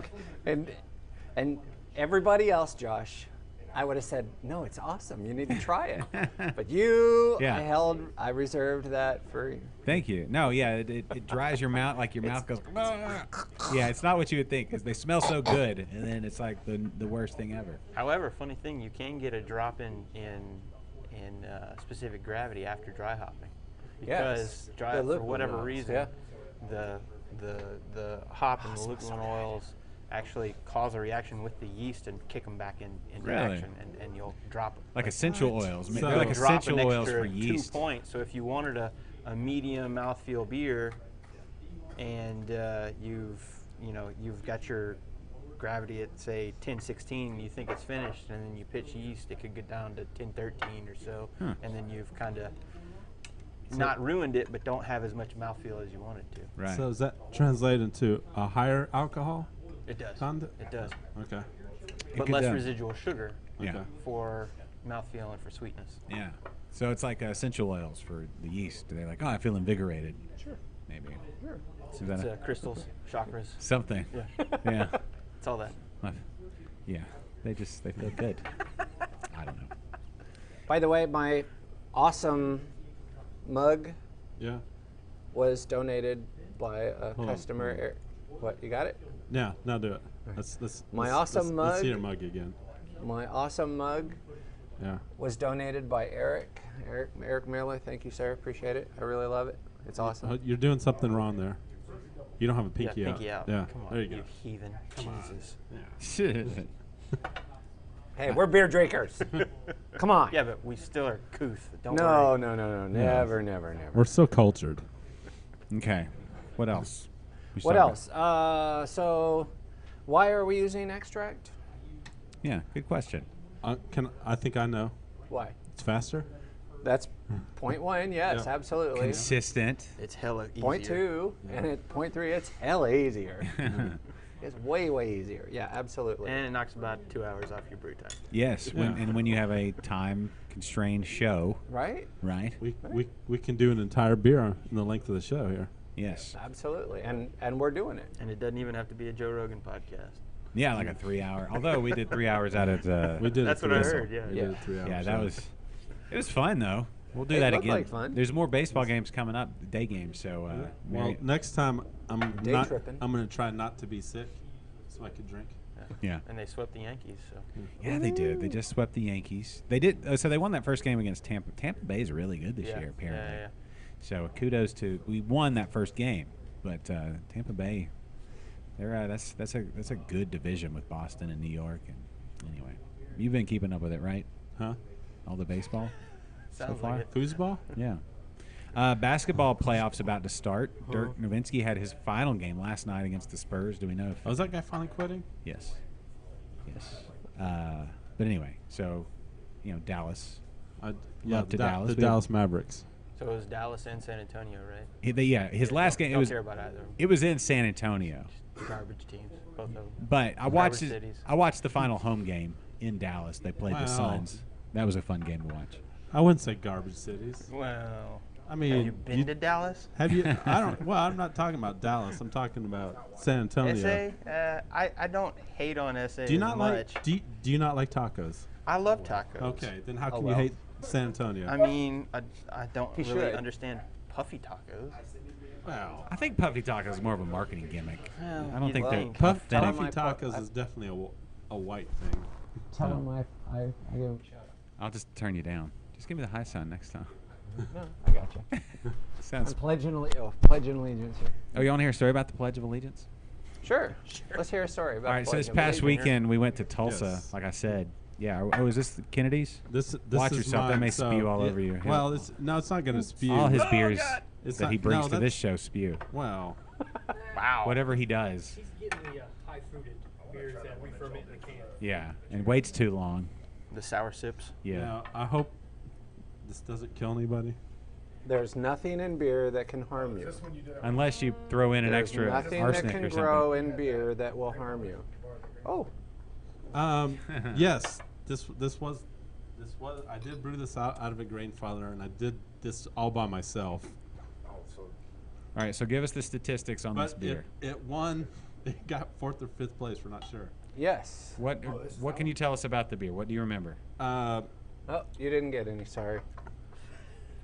And everybody else, Josh, I would have said, no, it's awesome. You need to try it. But you, Yeah. I reserved that for you. Thank you. No, yeah, it dries your mouth, like your mouth goes. Yeah, it's not what you would think, because they smell so good, and then it's like the worst thing ever. However, funny thing, you can get a drop in specific gravity after dry hopping, because Yes, for the lupulin whatever oils, reason, yeah. the hop and the lupulin oils actually cause a reaction with the yeast and kick them back into Really? action, and you'll drop it. Like essential oils. So- They're like drop essential an oils extra for yeast. 2 points. So if you wanted a medium mouthfeel beer, and you've got your gravity at say 1016, and you think it's finished, and then you pitch yeast, it could get down to 1013 or so, and then you've kind of not ruined it, but don't have as much mouthfeel as you wanted to. Right. So does that translate into a higher alcohol It does. content? It does. Okay. But could, less um, residual sugar Yeah. Okay. for mouthfeel and for sweetness. Yeah. So it's like essential oils for the yeast. They're like, oh, I feel invigorated. Sure. Maybe. Sure. Is that It's crystals, chakras. something? Yeah. Yeah. It's all that. Yeah. They feel good. I don't know. By the way, my awesome mug Yeah. was donated by a on, customer. hold What, you got it? Yeah, now do it. Let's My awesome let's see mug. your mug again. My awesome mug Yeah. was donated by Eric. Eric Miller, thank you, sir. Appreciate it. I really love it. It's awesome. You're doing something wrong there. You don't have a Yeah, pinky out. pinky out. Yeah. Come on, There you go. heathen. Jesus. Shit. Hey, we're beer drinkers. Come on. Yeah, but we still are couth. Don't No, worry. no. Never, never, never. We're so cultured. Okay. What else? We What started- else? So, why are we using extract? Yeah, good question. I think I know. Why? It's faster. That's point one. Yes, Yeah. absolutely. Consistent. It's hella easier. Point two, and at point three, it's hella easier. It's way, way easier. Yeah, absolutely. And it knocks about 2 hours off your brew time. Yes, and when you have a time constrained show, Right? right? We can do an entire beer in the length of the show here. Yes. Absolutely. And we're doing it. And it doesn't even have to be a Joe Rogan podcast. Yeah, like a 3 hour. Although we did 3 hours out of We did. That's it what I three- heard, yeah. We Yeah. did it 3 hours. Yeah, that was. It was fun though. We'll do It that looked again. like fun. There's more baseball games coming up, day games. So, Well, Mary- next time I'm Day not. tripping. I'm gonna try not to be sick, so I can drink. yeah, And they swept the Yankees, so. yeah, they did. They just swept the Yankees. They did. So they won that first game against Tampa. Tampa Bay is really good this Yeah, year, apparently. yeah. So kudos to we won that first game, but Tampa Bay, they're that's a good division with Boston and New York. And anyway, you've been keeping up with it, right? Huh? All the baseball Sounds so far. like it. Foosball? Yeah. Basketball playoffs about to start. Dirk Nowitzki had his final game last night against the Spurs. Do we know if? Oh, is that guy finally quitting? Yes. Yes. But anyway, so Dallas. Love to Dallas. The We- Dallas Mavericks. So it was Dallas and San Antonio, right? His last game. Don't care about either of them. It was in San Antonio. Garbage teams, both of them. But I watched Garbage cities. I watched the final home game in Dallas. They played Wow. the Suns. That was a fun game to watch. I wouldn't say garbage cities. Well, I mean, have you been to Dallas? Have you? I don't. Well, I'm not talking about Dallas. I'm talking about San Antonio. SA? I don't hate on SA Do you as not much. like? Do you not like tacos? I love tacos. Okay, then how can well. you hate San Antonio? I mean, I don't He really should. understand puffy tacos. well, I think Puffy Tacos is more of a marketing gimmick. Well, I don't you'd think they're think. Puffy authentic. my tacos is definitely a white thing. Tell him I give him a shout. I'll just turn you down. Just give me the high sign next time. No, I got you. Sounds. I'm pledging allegiance here. Oh, you want to hear a story about the Pledge of Allegiance? Sure. Let's hear a story about All right. So Pledge this of past Allegiance. weekend we went to Tulsa. Yes. Like I said. Yeah. Oh, is this the Kennedy's? This Watch is yourself, that mine, may so- spew all over you. Well, it's not going to spew. All his beers It's that not- he brings no, to this that's- show spew. Wow. Wow. Whatever he does. He's getting the high fruited beers that we ferment in the can. Yeah. And waits too long. The sour sips. Yeah. Now, I hope this doesn't kill anybody. There's nothing in beer that can harm you. Unless you throw in an There's extra nothing that arsenic can or grow something. in beer that will harm you. Oh, Yes, this was I did brew this out of a grain father, and I did this all by myself. All right. So give us the statistics on this But beer. it won. It got 4th or 5th place. We're not sure. yes. What can you tell us about the beer? What do you remember? Oh, you didn't get any. Sorry.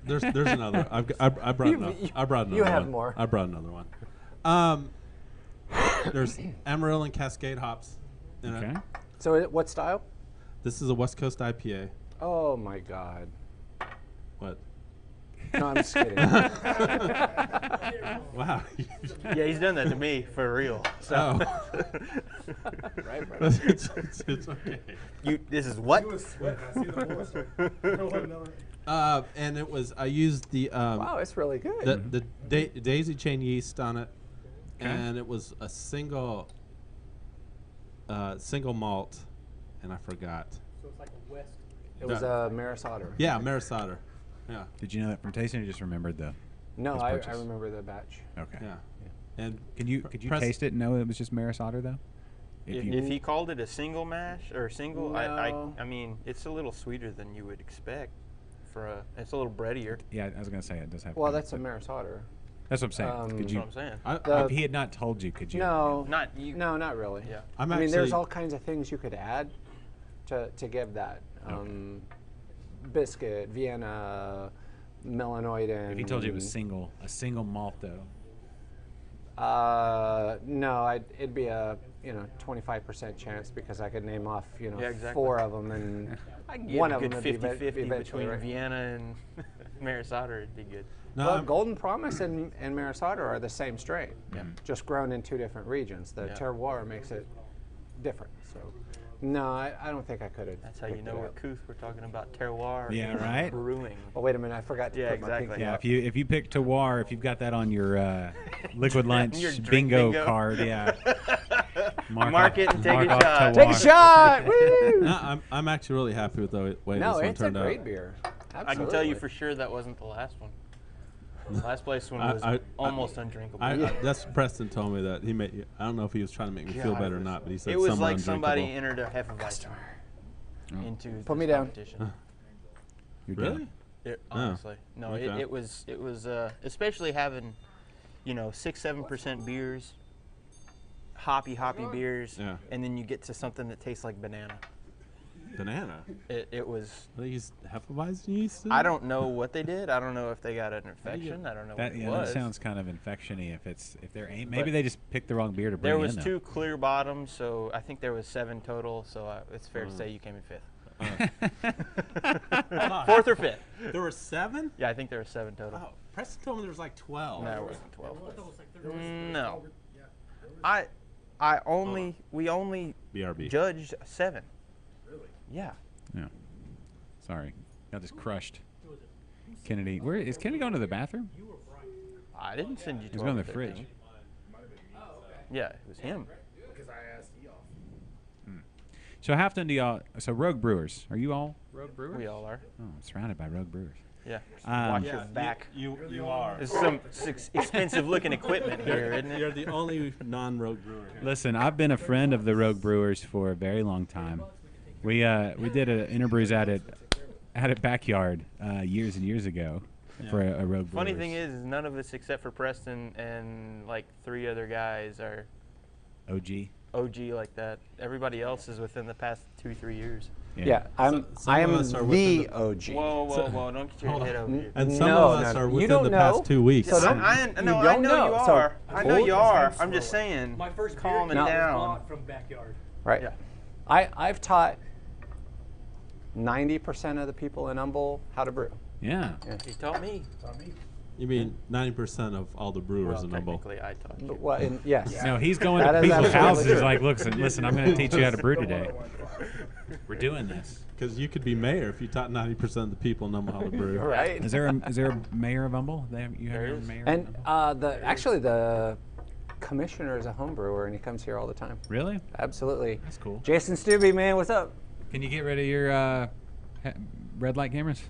There's another. I brought You- another. you- I brought another you have one. more. I brought another one. There's Amarillo and Cascade hops in Okay. it. So what style? This is a West Coast IPA. Oh my God. What? No, I'm just kidding. Wow. Yeah, he's done that to me for real. So Oh. Right, brother. it's okay. this is what? And it was. I used the Wow, it's really good. the daisy chain yeast on it, Okay. and it was a single malt, and I forgot. So it's like a West. It was a Maris Otter. Yeah, Maris Otter. Yeah, Did you know that from tasting, or you just remembered the? No, His I purchase. remember the batch. Okay. yeah. And Could you press- taste it and know it was just Maris Otter though? If he called it a single mash or single, No. I mean, it's a little sweeter than you would expect. It's a little breadier. Yeah, I was gonna say it does have. Well, kind of- that's a Maris Otter. That's what I'm saying. Could That's you? what I'm saying. The- If he had not told you, could you? No, Not you. no, not really. Yeah. I'm I mean, there's actually- all kinds of things you could add to give that. Biscuit, Vienna, melanoid and. If he told you it was a single malt though. No, it'd be a 25% chance because I could name off Yeah, exactly. 4 of them and I can get one a of them good would be 50-50 eventually, between right? Vienna and Maris Otter. It'd be good. No, Well, I'm- Golden Promise and Maris Otter are the same strain, just grown in 2 different regions. The Yeah. terroir makes it different. So, no, I don't think I could have. That's how you know we're couth. We're talking about terroir. Yeah, and right? Brewing. Oh, wait a minute, I forgot to Yeah, put my exactly. pinky Yeah, up. if you pick terroir, if you've got that on your liquid lunch Your drink bingo card, yeah. Mark it and take a off shot. Take a terroir. shot! Woo! no, I'm actually really happy with the way No, this one it's a turned great out. beer. Absolutely. I can tell you for sure that wasn't the last one. The last place one was almost undrinkable. That's Preston told me that he made. I don't know if he was trying to make me feel God. better or not, but he said it was some like were somebody undrinkable. entered a Hefeweizen into Put this me down. competition. You're Really? done. Honestly, no. okay. It was especially having 6-7% beers, hoppy beers, Yeah. and then you get to something that tastes like banana. Banana. It was. They use Hefeweizen yeast. in I it? don't know what they did. I don't know if they got an infection. I don't know That what it yeah, was. that sounds kind of infection-y. If they're maybe they just picked the wrong beer to bring There in. was though. 2 clear bottoms, so I think there was 7 total. So it's fair to say you came in 5th. 4th or 5th? There were 7. Yeah, I think there were 7 total. Oh, Preston told me there was like 12. No, it wasn't 12. No. We only BRB. judged 7. Really? Yeah. Yeah. Sorry, got this crushed. Kennedy, where is Kennedy going to the bathroom? I didn't send you to He's going to the fridge. Yeah, it was him. Because I asked Eoff. So how often do y'all? So Rogue Brewers, are you all Rogue Brewers? We all are. Oh, I'm surrounded by Rogue Brewers. Yeah. Um, Watch your back. You are. There's some expensive looking equipment here, isn't it? You're the only non-rogue brewer here. Listen, I've been a friend of the Rogue Brewers for a very long time. We did an Interbrews at it backyard years and years ago for a Rogue Brewers. Funny thing is none of us except for Preston and like 3 other guys are OG. OG like that. Everybody else is within the past 2-3 years. Yeah, some I of am us are the within OG. Whoa! Don't get your Hold head on. over you. And some No, of us no, are you within don't the know. past 2 weeks. So don't- I you know don't you know. So are. I know you hold- are. I'm just saying. My first calm beer it was down. bought from Backyard. Right. Yeah. I've taught 90% of the people in Humble how to brew. Yeah. He taught me. You mean 90% of all the brewers Well, in Humble? technically, I taught you. Well, yes. No, he's going That to is people's absolutely houses. true. Like, listen, I'm going to teach you how to brew today. We're doing this. Because you could be mayor if you taught 90% of the people in Humble how to brew. Right. Is there a mayor of Humble? You have There your is. mayor? of And Humble? the commissioner is a home brewer, and he comes here all the time. Really? Absolutely. That's cool. Jason Stubbe, man, what's up? Can you get rid of your red light cameras?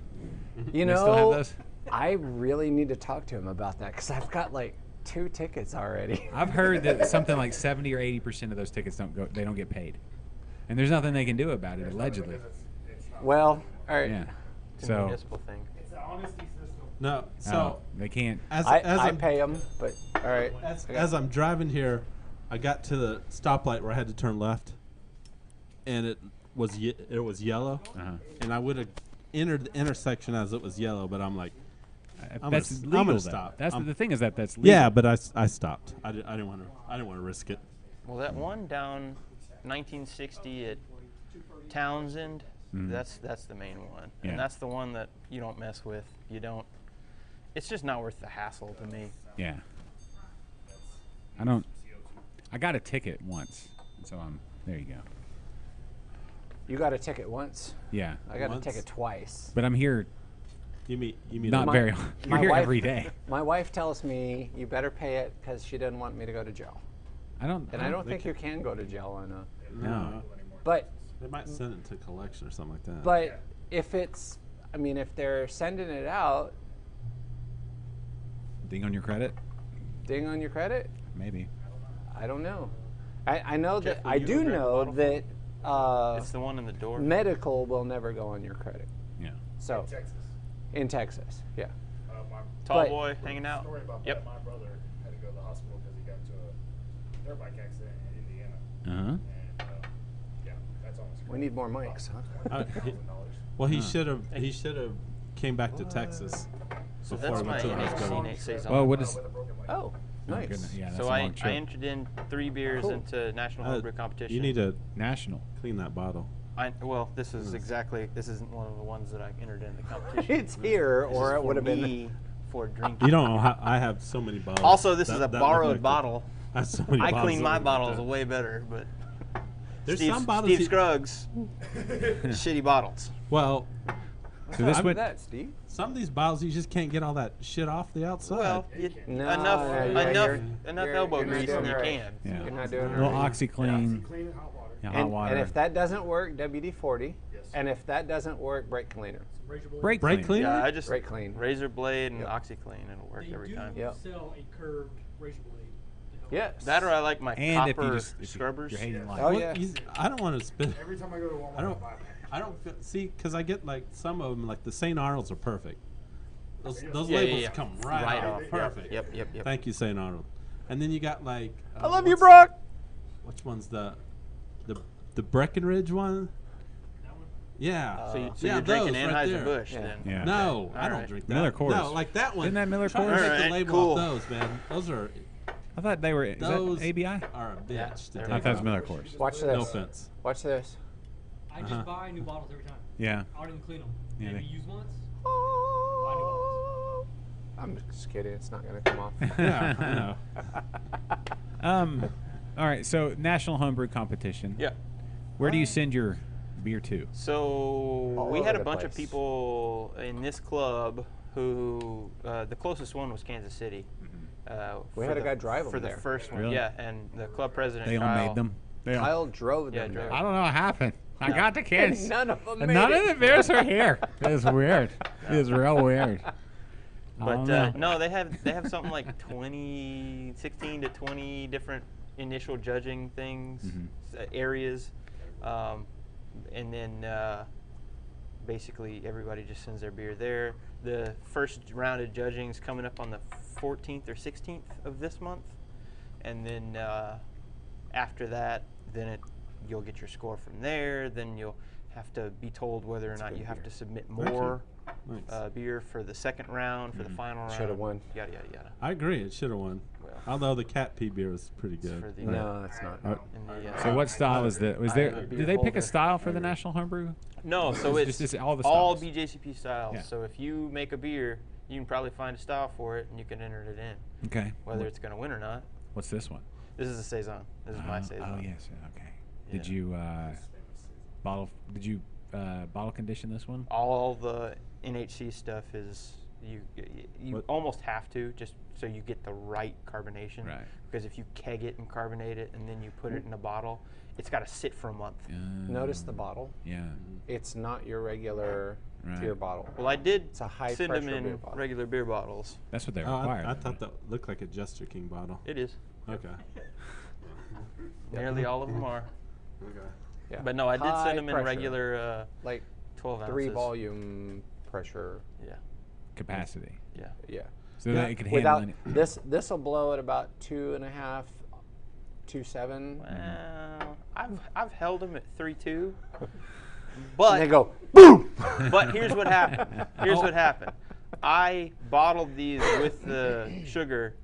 You They still have know, those? I really need to talk to him about that because I've got like 2 tickets already. I've heard that something like 70 or 80% of those tickets they don't get paid, and there's nothing they can do about it allegedly. Well, all right. Yeah. It's a So municipal thing. It's an honesty system. No, so oh, they can't. as I I'm pay him, but all right. as I'm driving here, I got to the stoplight where I had to turn left, and it was yellow, Uh-huh. and I would have entered the intersection as it was yellow, but I'm like, That's I'm legal. gonna though. stop. That's I'm- the thing is that's legal. yeah, but I stopped. I didn't want to risk it. Well, that one down 1960 at Townsend, that's the main one, Yeah. and that's the one that you don't mess with. You don't. It's just not worth the hassle to me. Yeah. I got a ticket once, so there you go. You got a ticket once. Yeah. I got Once? a ticket twice. But I'm here You mean not My- very. my You're here wife- every day. My wife tells me you better pay it because she doesn't want me to go to jail, I don't. and I don't think you can go to jail on a. No. But They might send it to collection or something like that. but if if they're sending it out, Ding on your credit, ding on your credit. maybe. I don't know. I know that Jeff, will I you do go grab the know bottle? that It's the one in the door. medical will never go on your credit. Yeah. So Texas. in Texas, yeah. My Tall but- boy hanging out. story about Yep. that, my brother had to go to the hospital because he got into a dirt bike accident in Indiana. Uh huh. And yeah, that's almost We need more mics, huh? He- $1,000. well, he should have came back to Texas So before that's we my went to the hospital. NHC saison. Oh, what is? Oh, Oh, nice. goodness. Yeah, that's So a I long trip. entered in 3 beers Cool. into national homebrew competition. You need to National. clean that bottle. Well, this is exactly. This isn't one of the ones that I entered in the competition. It's here, This is or it for would have been. me for drinking. You don't know how I have so many bottles. Also, this is a That look borrowed like that. bottle. I have so many I bottles clean that my look like bottles that. way better, but There's Steve, some bottles. Steve you- Scruggs, shitty bottles. Well, So this What's would. that, Steve? some of these bottles you just can't get all that shit off the outside. Well, No, enough you're elbow not grease doing and it you right. can. Yeah. You're not doing A it little right. OxyClean. Clean it, hot water. Yeah, hot And, water. and if that doesn't work, WD-40. Yes. And if that doesn't work, brake cleaner. Razor blade. Brake Brake cleaner. cleaner? Yeah, I just Brake clean. razor blade and Yep. OxyClean. It'll work They every do time. Yep. sell a curved razor blade. to help. Yes. That or I like my And if copper you just if scrubbers. you're hating life. Oh, What- yeah. I don't want to spit. Every time I go to Walmart, I don't. buy a pack. I don't see because I get like some of them like the St. Arnold's are perfect. Those Yeah, labels yeah. come right, Right off. off. Perfect. Yep. Thank you, St. Arnold. And then you got like. I love you, what's- Brock. Which one's the Breckenridge one? That one. Yeah. So, yeah, you're drinking those right there. Anheuser-Busch Yeah. then. Yeah. No, I don't Alright. drink that. Miller Coors. No, like that one. Isn't that Miller Try to Coors? take the Alright, label cool. off those, man. Those are I thought they were. Is those that ABI? are a Yeah, bitch to they're take I thought it was off. Miller Coors. Watch No this. offense. Watch this. I just buy new bottles every time. Yeah. I don't even clean them. Yeah, Maybe they- use once. I'm just kidding. It's not going to come off. Yeah, I know. All right. So national homebrew competition. Yeah. Where do you send your beer to? So All we had over a the bunch of place. people in this club who the closest one was Kansas City. We for had a the- guy drive for them the there. first one. Really? Yeah, and the club president. They all Kyle, made them. They all, Kyle drove Yeah, them drove. there. I don't know what happened. I got the kids. None of them made None it. of the beers are here. It's weird. It's real weird. I But don't know. no, they have something like 16 to 20 different initial judging things, areas, and then basically everybody just sends their beer there. The first round of judging is coming up on the 14th or 16th of this month, and then after that, then you'll get your score from there. Then you'll have to be told whether or not you have to submit more Nice. beer for the second round, for the final round. Should've won. Yada yada yada. I agree. It should have won. Well, Although the cat pee beer was pretty good. for the- No, it's not. Uh, in the, So what style is that? Was I there? have a beer Did they pick a holder. style for the national homebrew? No, so It's it's just all the all styles. BJCP styles. Yeah. So if you make a beer, you can probably find a style for it, and you can enter it in. Okay. Whether it's going to win or not. What's this one? This is a saison. This is my saison. Oh yes. Okay. Did Yeah. you bottle? Did you bottle condition this one? All the NHC stuff is you What- almost have to, just so you get the right carbonation. Right. Because if you keg it and carbonate it and then you put it in a bottle, it's got to sit for a month. Notice the bottle. Yeah. It's not your regular Right. pure bottle. Well, I did It's a high send them pressure beer in bottle. regular beer bottles. That's what they Oh, require. I thought that looked like a Jester King bottle. It is. Okay. Nearly all of them are. Okay. Yeah. But no, I did High send them in pressure. regular Like 12 ounces. 3 volume pressure. Yeah, capacity. yeah. Yeah. So Yeah. that it could handle Without any. this will blow at about 2.5, 2.7. Well, I've held them at 3.2. And But they go boom. but here's what happened. Here's what happened. I bottled these with the sugar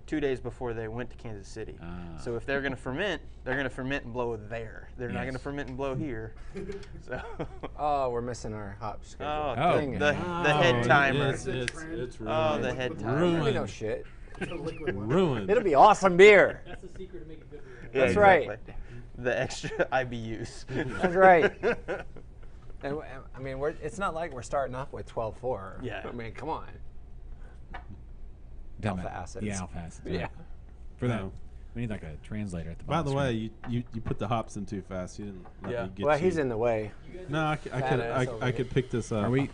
2 days before they went to Kansas City. Ah. So if they're going to ferment, they're going to ferment and blow there. They're not Yes. going to ferment and blow here. So Oh, we're missing our hop schedule. Oh, Dang it. the head timer. It's ruined. Oh, the head timer. Give me Ruined. no shit. It's a liquid one. Ruined. It'll be awesome beer. That's the secret to making good beer. Yeah, That's right. exactly. The extra IBUs. That's right. And I mean, it's not like we're starting off with 12.4. Yeah. I mean, come on. Dumb alpha it. acids. Yeah, alpha acids. Yeah. right. For that, No. we need like a translator at the By bottom. the way, you put the hops in too fast. You didn't let Yeah. me get Well, you. he's in the way. No, I Fat ass over could pick this up. Are we?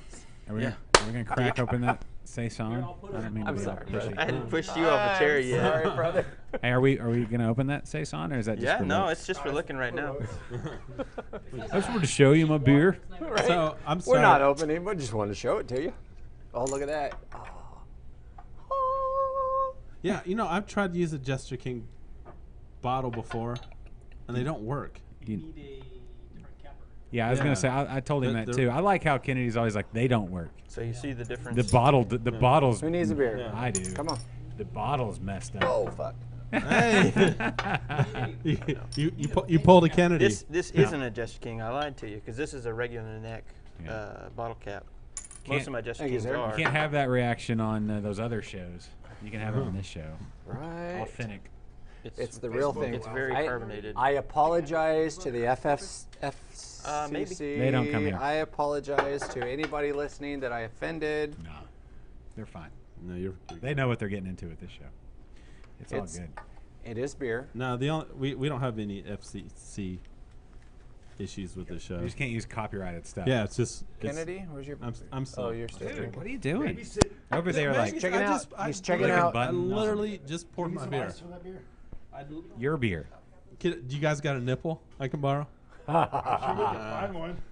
Are we? Yeah. Are we gonna crack open that saison? I'll put it I don't on. mean to I'm be all sorry, pushy. brother. I hadn't pushed you off a chair I'm yet. Sorry, brother. Hey, are we gonna open that saison or is that just Yeah, for no, looks? it's just for looking right now. I just wanted to show you my beer. Right? So I'm sorry. We're not opening. We just wanted to show it to you. Oh, look at that. Oh. Oh. Yeah, I've tried to use a Jester King bottle before, and they don't work. You need a different capper. Yeah, I was gonna say I told him that too. I like how Kennedy's always like they don't work. So you see the difference. The bottles. Who needs a beer? Yeah. I do. Come on. The bottle's messed up. Oh fuck. Hey, you pulled a Kennedy. This isn't a Jester King. I lied to you because this is a regular neck Yeah. bottle cap. Can't- Most of my Jester Thank you, Kings sir. are. You can't have that reaction on those other shows. You can have it on this show. Right. Authentic. It's the real thing. It's very carbonated. I apologize to the FCC. Maybe. They don't come here. I apologize to anybody listening that I offended. No, they're fine. No, you're They know what they're getting into with this show. It's all It's- good. It is beer. No, the only we don't have any FCC issues with the show. You just can't use copyrighted stuff. Yeah, it's just Kennedy, where's your? I'm still. Oh, you're still. Dude, what are you doing? Over there, like Checking I out. just- I He's checking Clicking out. I buttons. literally just poured my beer. your beer. Do you guys got a nipple I can borrow? Find one.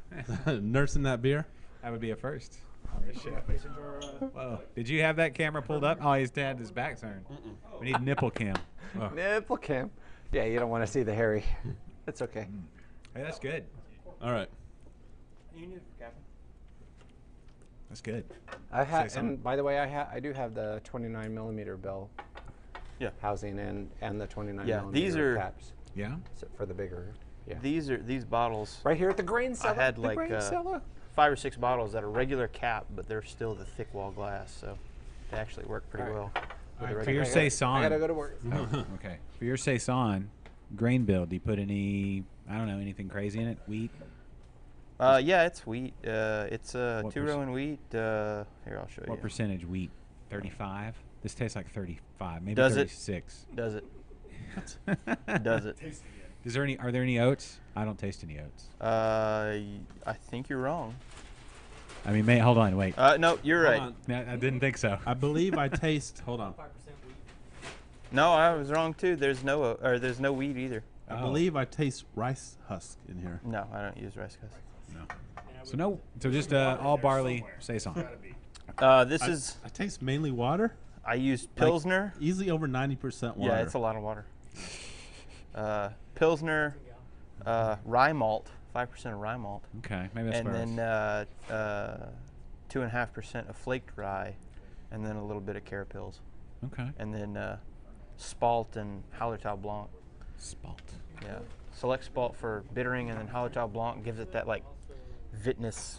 Nursing that beer? That would be a first on this show. Whoa. Did you have that camera pulled up? Oh, he's had his back turned. We need nipple cam. Oh. Nipple cam. Yeah, you don't want to see the hairy. It's okay. Hey, that's good. All right. That's good. I Say have, something. and by the way, I do have the 29 millimeter bell. Yeah. Housing and the 29 Yeah, millimeter these are- caps Yeah. for the bigger. Yeah. These bottles. Right here at the grain cellar. had the like grain cellar. 5 or 6 bottles that are regular cap, but they're still the thick wall glass, so they actually work pretty All right. well. With the For regular your I gotta- saison. I gotta go to work. Oh, okay. For your saison grain build, do you put any? I don't know, anything crazy in it? Wheat? Yeah, it's wheat. It's What 2 row and wheat. Here, I'll show What you. percentage wheat? 35. This tastes like 35, maybe Does it? 36. Does it? Does it? Is there any? Are there any oats? I don't taste any oats. I think you're wrong. I mean, hold on, wait. No, you're Hold right. on. No, I didn't think so. I believe I taste. Hold on. No, I was wrong too. There's no there's no wheat either. I Oh. believe I taste rice husk in here. No, I don't use rice husk. No. So just all barley saison. This is I taste mainly water. I used Pilsner. Easily over 90% water. Yeah, it's a lot of water. Pilsner, rye malt, 5% of rye malt, Okay, maybe that's and what I was- then 2.5% of flaked rye, and then a little bit of Carapils, Okay. and then Spalt and Hallertau Blanc. Spalt. Yeah, select Spalt for bittering, and then Hallertau Blanc gives it that like vitness,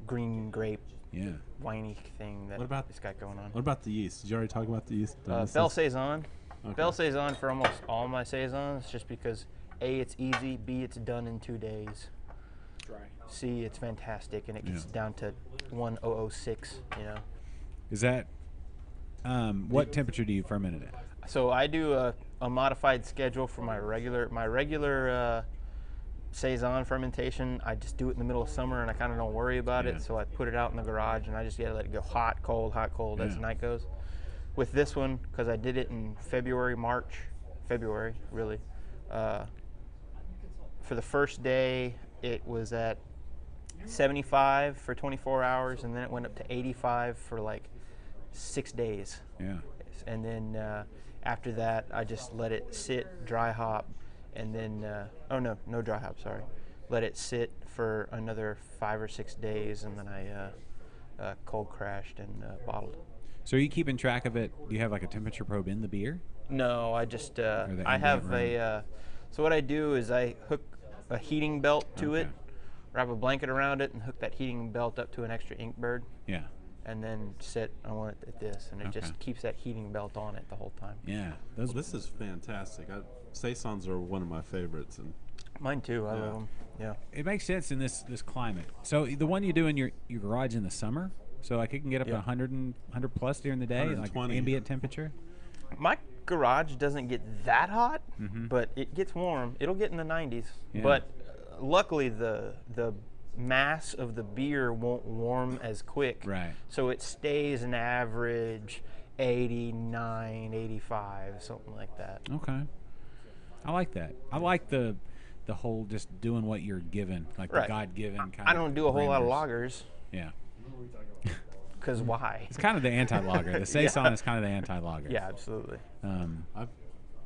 green grape, Yeah. winey thing that What about- it's got going on. What about the yeast? Did you already talk about the yeast? Did I miss Belle this? Saison. Okay. Belle Saison for almost all my saisons, just because A, it's easy, B, it's done in 2 days. C, it's fantastic, and it gets Yeah. down to 1006. You know. Is that what temperature do you ferment it at? So I do a modified schedule for my regular saison fermentation. I just do it in the middle of summer, and I kind of don't worry about Yeah. it. So I put it out in the garage, and I just gotta let it go hot, cold as Yeah. the night goes. With this one, because I did it in February, really. For the first day, it was at 75 for 24 hours, and then it went up to 85 for like 6 days. Yeah. And then after that, I just let it sit, dry hop, and then no dry hop, sorry. Let it sit for another 5 or 6 days, and then I cold crashed and bottled. So are you keeping track of it? Do you have like a temperature probe in the beer? No, I just the I have ambient a. So what I do is I hook a heating belt to it, Okay. wrap a blanket around it, and hook that heating belt up to an extra ink bird, Yeah. and then sit. I want it at this, and it Okay. just keeps that heating belt on it the whole time. Yeah. Well, this is fantastic. Saisons are one of my favorites, and Mine too. I Yeah. love them. Yeah. It makes sense in this climate. So the one you do in your garage in the summer, so like it can get up to Yeah. 100 plus during the day, like 120. ambient temperature. My garage doesn't get that hot, Mhm. but it gets warm. It'll get in the 90s. Yeah. But luckily, the mass of the beer won't warm as quick. Right. So it stays an average 89, 85, something like that. Okay. I like that. I like the whole just doing what you're given, like Right. the God-given kind of. I don't do a whole lot of parameters. lagers, Yeah. because why? It's kind of the anti-lager. The saison is kind of the anti-lager. Yeah, absolutely. Um,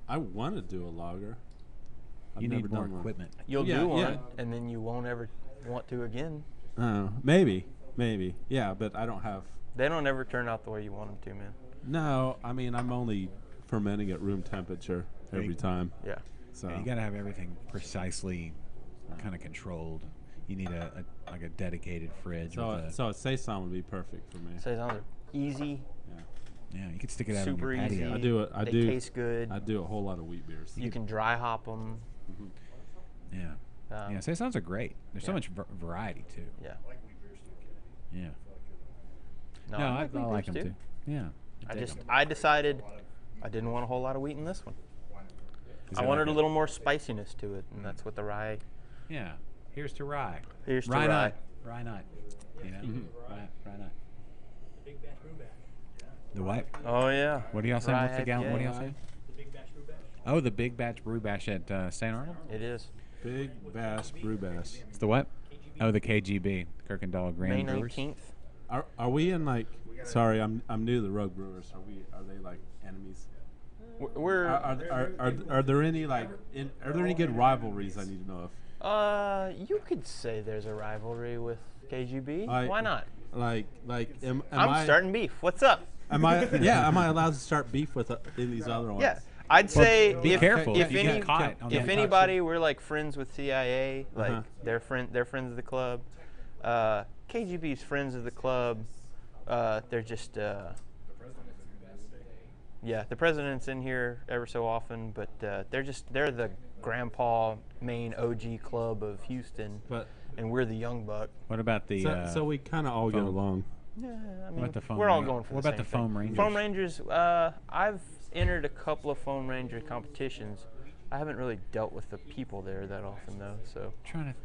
I want to do a lager. I've You never need more done one. equipment. You'll Yeah, do one, yeah. and then you won't ever want to again. Maybe. Yeah, but I don't have. They don't ever turn out the way you want them to, man. No, I mean I'm only fermenting at room temperature every time. Yeah. So Yeah, you got to have everything precisely kind of controlled. You need a like a dedicated fridge. with a, so a saison would be perfect for me. Saisons are easy, yeah, you could stick it out super on your patio. easy. I do it. I they do. taste good. I do a whole lot of wheat beers. You can dry hop them. Yeah. Um, Yeah, saisons are great. There's so yeah. much variety too. Yeah. Yeah. No, No, I I like wheat like beers them too. Yeah. I decided I didn't want a whole lot of wheat in this one. I wanted a little more spiciness to it, and that's what the rye. Yeah. Here's to rye. Here's to rye rye. nut. Rye nut. You know? Rye nut. Big Batch Brew Bash. The what? Oh yeah. What do y'all say? Rye What's the gallon? What do y'all IPA. say? The Big Batch Brew Bash. Oh, the Big Batch Brew Bash at St. Arnold? It is. Big Bass Brew Bash. It's the what? Oh, the KGB. Kirkendall May Grand Brewers. 19th. Are we in like? Sorry, I'm new to the Rogue Brewers. Are they like enemies? We're Are there any like? Are there any good rivalries I need to know of? you could say there's a rivalry with KGB. Like- Why not? Like am I'm I starting beef. What's up? Am I? Yeah, am I allowed to start beef with in these other ones? Yeah, I'd say be if, careful if if you any, get caught on if that anybody were like friends with CIA, like Uh-huh. they're friends of the club. KGB's friends of the club. They're just yeah, the president's in here ever so often, but they're the grandpa main OG club of Houston, But and we're the young buck. What about the so we kind of all get foam. along. Yeah, I What mean, about the foam we're all Ra- going for what the about the same Foam thing. Rangers? Foam Rangers. I've entered a couple of Foam Ranger competitions. I haven't really dealt with the people there that often though. So trying to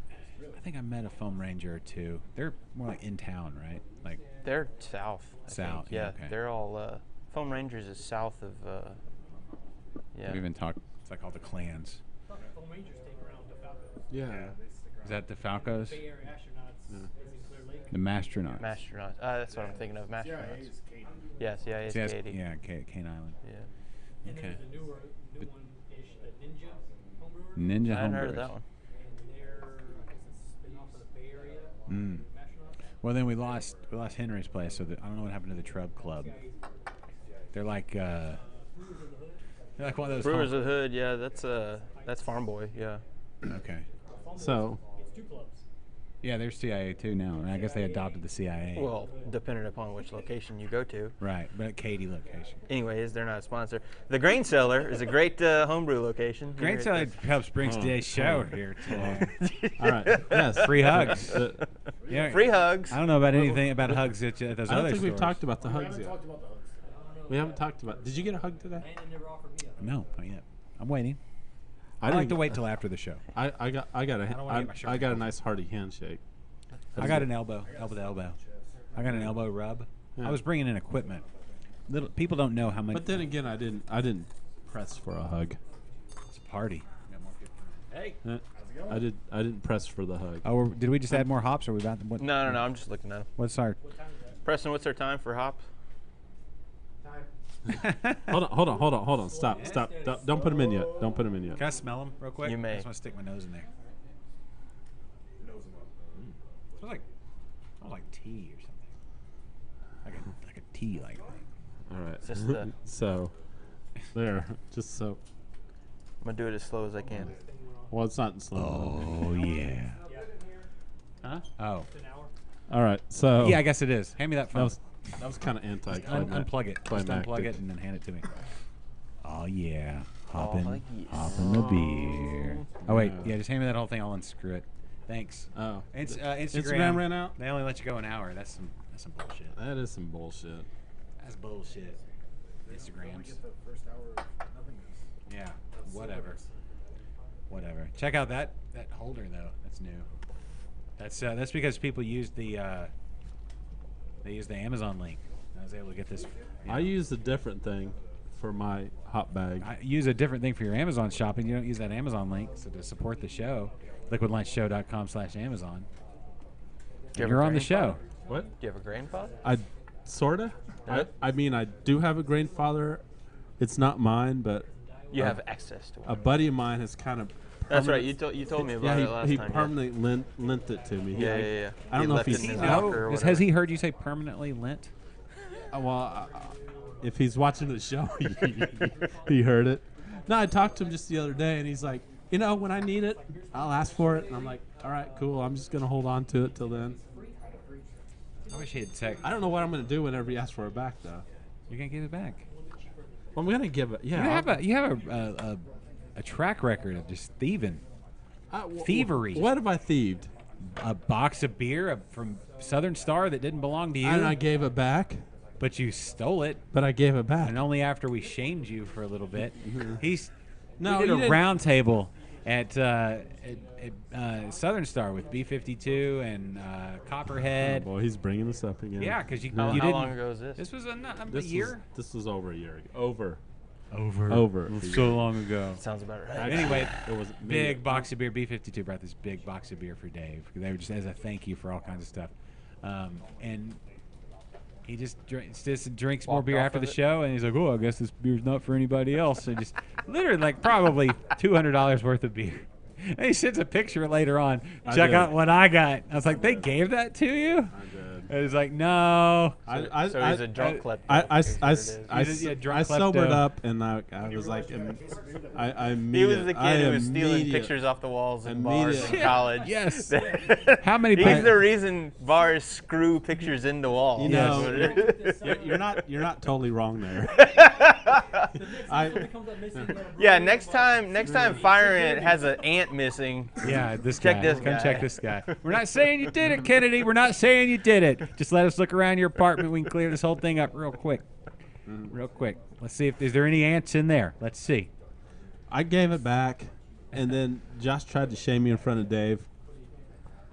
I think I met a Foam Ranger or two. They're more like in town, right? Like they're south. I South, think. yeah, Yeah, okay. they're all. Foam Rangers is south of. Yeah. we've even talked. It's like all the clans. Foam Rangers take around DeFalco. Yeah. Is that the Falcos? Bay Area astronauts is in Clear Lake. The Mastronauts. Astronauts. That's what I'm thinking of. Astronauts. Yeah, CIA is See, that's- Katie. yeah, Cane Island. Yeah. And Okay. there's a new one-ish, the Ninja homebrewer. Ninja I hadn't heard of Homebrewers. that one. And they're, I guess it's a spin-off of the Bay Area. Mm. Astronauts. Well, then we lost Henry's place, so I don't know what happened to the Trub Club. They're like they're like one of those. Brewers of the Hood. Yeah, that's Farm Boy. Yeah. Okay. So It's two clubs. Yeah, they're CIA too now, and I guess they adopted the CIA. Well, depending upon which location you go to. right, but at Katy location. Anyways, they're not a sponsor. The Grain Cellar is a great homebrew location. Grain here Salad helps bring Hold on, today's show here today. all right. Yes. Free hugs. The- Free hugs. I don't know about anything about hugs at those I don't other think we've stores. talked about the hugs yet. Talked about the hugs. We haven't talked about. Did you get a hug today? Landon never offered me a No, not yet. I'm waiting. I didn't- like to wait till after the show. I got don't wanna get my shirt I got a off. nice hearty handshake. I got an elbow to elbow. I got an elbow rub. Yeah. I was bringing in equipment. Little people don't know how much. But then again, I didn't press for a hug. It's a party. Hey, Eh, how's it going? I didn't press for the hug. Oh, did we just add more hops, or we about? What, No, I'm just looking at them. What's our? Preston, what's our time for hops? Hold on. Stop. Don't put them in yet. Don't put them in yet. Can I smell them real quick? You may. I just want to stick my nose in there. Smells like tea or something. Like a tea like thing. All right. Just the- So, there. Just so. I'm gonna do it as slow as I can. Well, it's not slow. Oh yeah. Huh? Oh. an hour. All right. So. Yeah, I guess it is. Hand me that phone. That was kind of anti. Unplug it. Just unplug it and then hand it to me. Oh yeah. Hopping. yes. Hopping the beer. Oh wait. Yeah, just hand me that whole thing. I'll unscrew it. Thanks. Oh. Instagram ran out? They only let you go an hour. That's some bullshit. That is some bullshit. That's bullshit. Instagrams. Get the first hour of nothingness. Yeah. Whatever. Whatever. Check out that holder though. That's new. That's because people used the Amazon link. I was able to get this. I use a different thing for my hot bag. I use a different thing for your Amazon shopping. You don't use that Amazon link, so to support the show, liquidlunchshow.com/Amazon. Do you have You're a on the show. grandfather? What? Do you have a grandfather? I sorta. Yeah. I mean, I do have a grandfather. It's not mine, but You have access to a one. buddy of mine has kind of That's right. permanent- You told me about it last he time. permanently lent it to me. Yeah. I don't He know if left it he's in his No. locker or Has whatever. he heard you say permanently lent? If he's watching the show, he heard it. No, I talked to him just the other day, and he's like, when I need it, I'll ask for it. And I'm like, all right, cool. I'm just gonna hold on to it till then. I wish he had tech. I don't know what I'm gonna do whenever he asks for it back, though. You're gonna give it back. Well, I'm gonna give it. Yeah. You have a track record of just thieving. Thievery. What have I thieved? A box of beer from Southern Star that didn't belong to you, And I gave it back. but you stole it, But I gave it back. and only after we shamed you for a little bit. He's No, we did you a didn't- round table at Southern Star with B-52 and Oh, Copperhead. boy, he's bringing this up again. Yeah, because you How didn't. long ago was this? This was a This year. this was over a year ago. Over. Over. a So year. long ago. Sounds about right. Anyway, It was big box of beer. B-52 brought this big box of beer for Dave. They were just as a thank you for all kinds of stuff, and he just drinks more Walked beer off after of the it? show, and he's like, "Oh, I guess this beer's not for anybody else." So just literally like probably $200 worth of beer. And he sends a picture later on. Check did. out what I got. I was like, "They gave that to you?" I did. And he's like, "No." So he's a drunk klepto. Drunk sobered klepto. up, and I was like, I He was the kid who was stealing pictures off the walls in bars in immediate- college. Yes. How many? He's the reason bars screw pictures into walls. You That's know, what it is. you're not totally wrong there. Yeah, next time Fire Ant has an ant missing. Yeah, this Check guy. this Come guy. check this guy. We're not saying you did it, Kennedy. We're not saying you did it. Just let us look around your apartment. We can clear this whole thing up real quick. Real quick. Let's see if is there any ants in there. Let's see. I gave it back, and then Josh tried to shame me in front of Dave,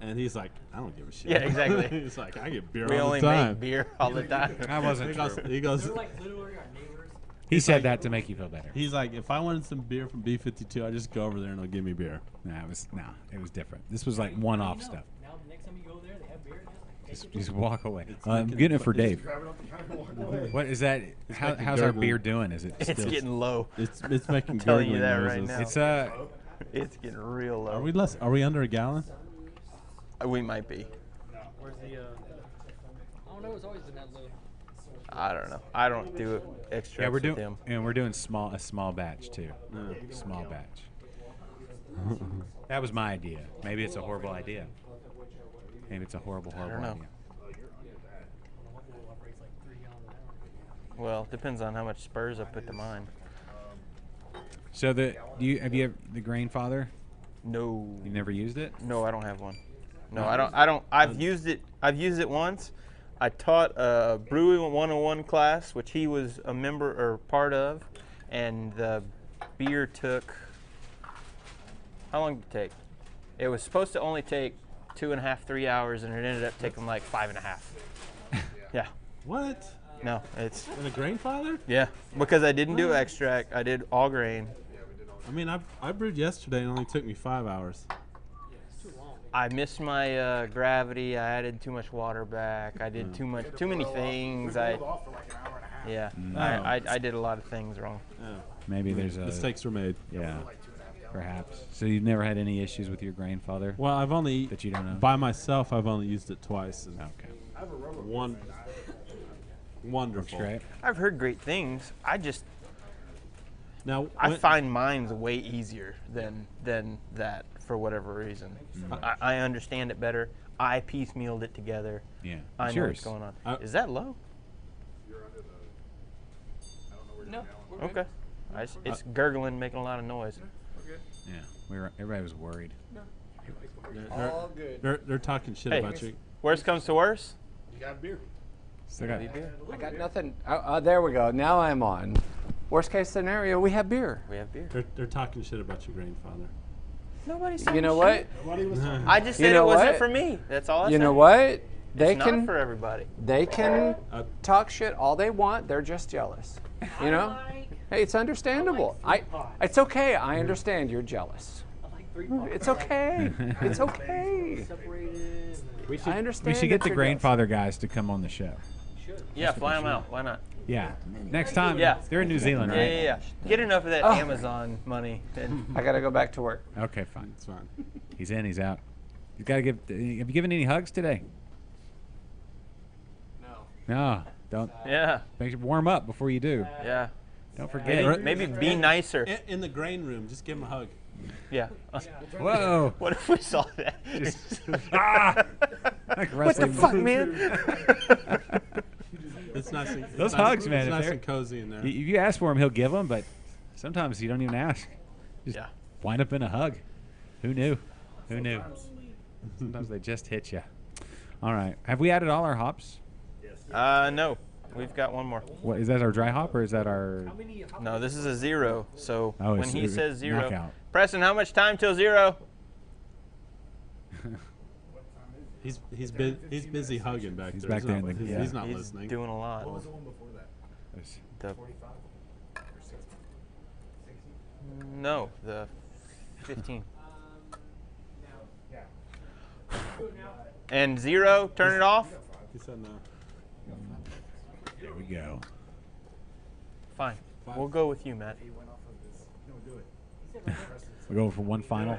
and he's like, I don't give a shit. Yeah, exactly. He's like, I get beer We all only the time. make beer all the time. That wasn't He goes, true. he goes, They're like literally our neighbors. He said that to make you feel better. he's like, if I wanted some beer from B-52, I just go over there and they'll give me beer. It was different. This was like one-off No. stuff. Now the next time you go there, they have beer. Just walk away. I'm making getting it it for fun. Dave. What is that? making How's our gurgle. beer doing? Is it It's still? getting low. It's making telling you gurgling that right noises. now. It's It's getting real low. Are we under a gallon? We might be. Where's the? I don't know. It's always been that low. I don't know. I don't do extra Yeah, we're with doing him. and we're doing a small batch too. Small batch. That was my idea. Maybe it's a horrible idea. Maybe it's a horrible don't know. idea. Buffalo operates like 3 gallons an hour. Well, depends on how much Spurs I put to mine. So have you the Grain Father? No. You never used it? No, I don't have one. No, I don't. I've used it. I've used it once. I taught a Brewing 101 class, which he was a member or part of, and the beer took. How long did it take? It was supposed to only take 2.5, 3 hours, and it ended up taking like 5.5. Yeah. What? No, it's In a grain father? yeah because I didn't do extract. I did all grain. I mean, I brewed yesterday and it only took me 5 hours. It's too long. I missed my gravity. I added too much water back. I did too many things. Off for like an hour and a half. Yeah, I did a lot of things wrong. Maybe there's a Mistakes were made. Yeah, perhaps. So you've never had any issues with your Grain Father Well, I've only that you don't know? by myself. I've only used it twice. And Okay. One. Wonderful. Works great. I've heard great things. Now, I find mine's way easier than that for whatever reason. I understand it better. I piecemealed it together. Yeah. I It's know yours. what's going on. I- Is that low? No, we're good. Okay. It's gurgling, making a lot of noise. Yeah. Everybody was worried. All good. they're talking shit Hey. about you. Worst comes to worst. You got beer. Still got I got nothing. There we go. Now I'm on. Worst case scenario, we have beer. We have beer. They're talking shit about your grain father. Nobody said You know shit. what? Nobody was talking. I just You said know it wasn't what? for me. That's all I said. You know what? They It's can not for everybody. they can Uh, talk shit all they want. They're just jealous. You know? Hey, it's understandable. It's okay. I understand you're jealous. I like 3 pots. It's okay. It's okay. Separated. I understand. We should get that the you're Grain jealous. Father guys to come on the show. Yeah, fly them out. Why not? Yeah. Next time, Yeah. they're in New Zealand, Yeah, right? yeah, yeah. Get enough of that Oh. Amazon money. And I got to go back to work. Okay, fine. It's fine. He's in, he's out. You got to give. Have you given any hugs today? No. Don't. yeah, Make sure warm up before you do. yeah. Don't forget. Maybe be nicer. In the grain room, just give him a hug. Yeah. Whoa. What if we saw that? Like What the wrestling fuck, moves. man? It's nice. And, Those it's nice- hugs, man, It's if nice they're- and cozy in there. If you ask for him, he'll give them, but sometimes you don't even ask. Just Yeah. wind up in a hug. Who knew? Who knew? Sometimes they just hit you. All right. Have we added all our hops? No. We've got one more. What is that? Our dry hop or is that our? No, this is a 0. So Oh, when it's he a says 0, knockout. Preston, how much time till 0? He's busy hugging back He's there. back there in not, the- he's not He's listening. doing a lot. What was the one before that? The, 45 or 60? no, the 15. Yeah. And 0, turn it off? He said no. There we go. Fine. We'll go with you, Matt. He went off of this. No, do it. We're going for one final.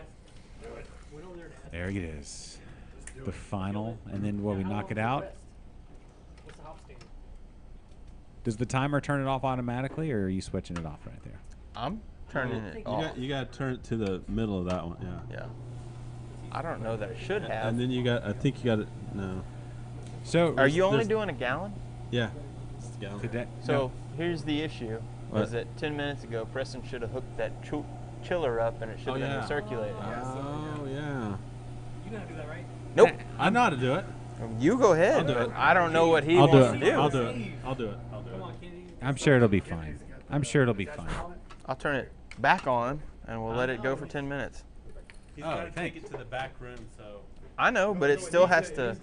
There it is. The final, and then will we knock it out? What's the hop stand? Does the timer turn it off automatically, or are you switching it off right there? I'm turning it off. You got to turn it to the middle of that one. Yeah. Yeah. I don't know that I should have. And then I think you got it. No. So Are you only there's- doing a gallon? Yeah. It's the gallon. today? So here's the issue: What? is that 10 minutes ago, Preston should have hooked that chiller up, and it should have been recirculated. Oh yeah. You know how to do that, right? Nope. I know how to do it. You go ahead. I'll do it. but I don't know what he I'll do wants it. to do. I'll do it. I'll do it. I'll do Come it. on, Kennedy. I'm sure it'll be fine. I'm sure it'll be fine. I'll turn it back on, and we'll let it go for 10 minutes. He's got to take it to the back room, so. I know, but it still has to.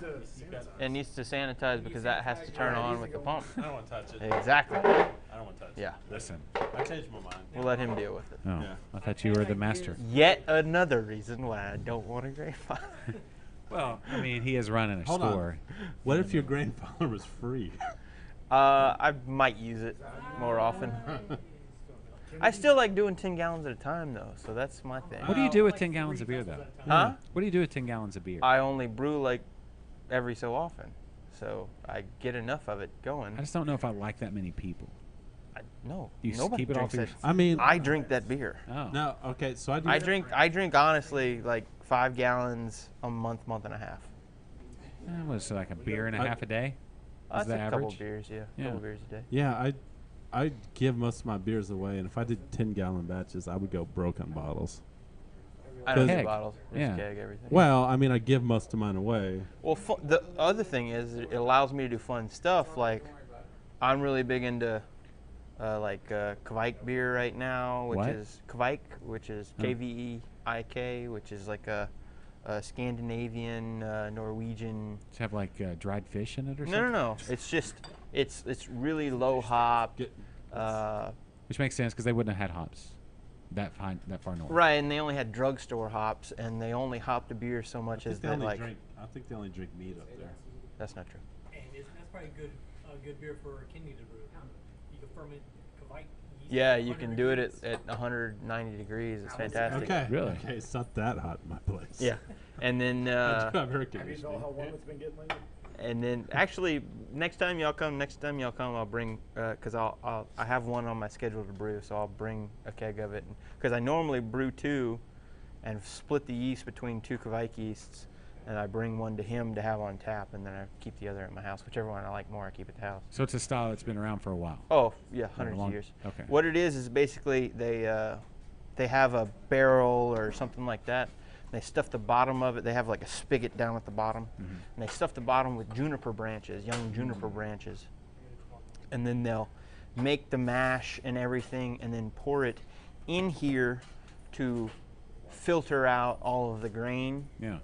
It needs to sanitize because that has to turn on with the pump. I don't want to touch it. Exactly. I don't want to touch Yeah. Listen. it. I changed my mind. We'll let him deal with it. Oh, Yeah. I thought you were the master. Yet another reason why I don't want a grandfather. Well, I mean, he is running a Hold store. on. What if your grandfather was free? I might use it more often. I still like doing 10 gallons at a time, though, so that's my thing. What do you do with 10 gallons of beer, though? Huh? What do you do with 10 gallons of beer? I only brew like every so often, so I get enough of it going. I just don't know if I like that many people. No, You just nobody keep it all drinks for that. I mean, I drink that beer. Oh. no. Okay, so I do. I drink honestly like 5 gallons a month and a half. What is it, like a beer and a I- half a day? That's the a couple average? beers, yeah. Yeah. Couple beers a day. Yeah, I give most of my beers away, and if I did 10-gallon batches, I would go broke on bottles. I don't do Keg. bottles, just Yeah. keg everything. Well, I mean, I give most of mine away. Well, the other thing is it allows me to do fun stuff. Like, I'm really big into Kveik beer right now, which What? is Kveik, which is Kveik, which is like a Scandinavian, Norwegian. Does it have like dried fish in it or No, something? no, no. It's just it's really low hop. Get- Which makes sense because they wouldn't have had hops that far north. Right, and they only had drugstore hops, and they only hopped a beer so much as they like. I think they only drink meat up there. That's not true. And that's probably a good beer for Kennedy to brew. You can ferment Kveik yeast Yeah, at you can 100 do it degrees. at 190 degrees. It's fantastic. Okay. Really? Okay, it's not that hot in my place. Yeah, and then I do have air Have you conditioning. know how warm it's been getting lately? and then actually next time y'all come, I'll bring because I have one on my schedule to brew, so I'll bring a keg of it because I normally brew 2 and split the yeast between 2 Kveik yeasts, and I bring one to him to have on tap, and then I keep the other at my house. Whichever one I like more, I keep at the house. So it's a style that's been around for a while. Oh yeah, hundreds long- of years. okay. What it is basically they have a barrel or something like that. They stuff the bottom of it. They have like a spigot down at the bottom, Mm-hmm. and they stuff the bottom with juniper branches, young juniper branches, and then they'll make the mash and everything, and then pour it in here to filter out all of the grain. Yeah.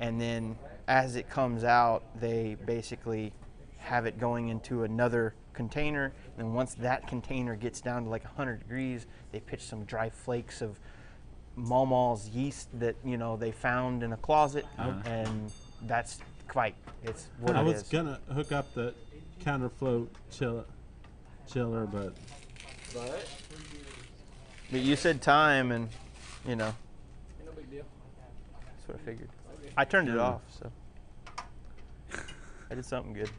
And then as it comes out, they basically have it going into another container. And once that container gets down to like 100 degrees, they pitch some dry flakes of Malmal's yeast that they found in a closet, and that's Kveik. It's what I it was is. gonna hook up the counterflow chiller. chiller, but But you said time, and you know, No big deal. that's what I figured. I turned it off, so I did something good.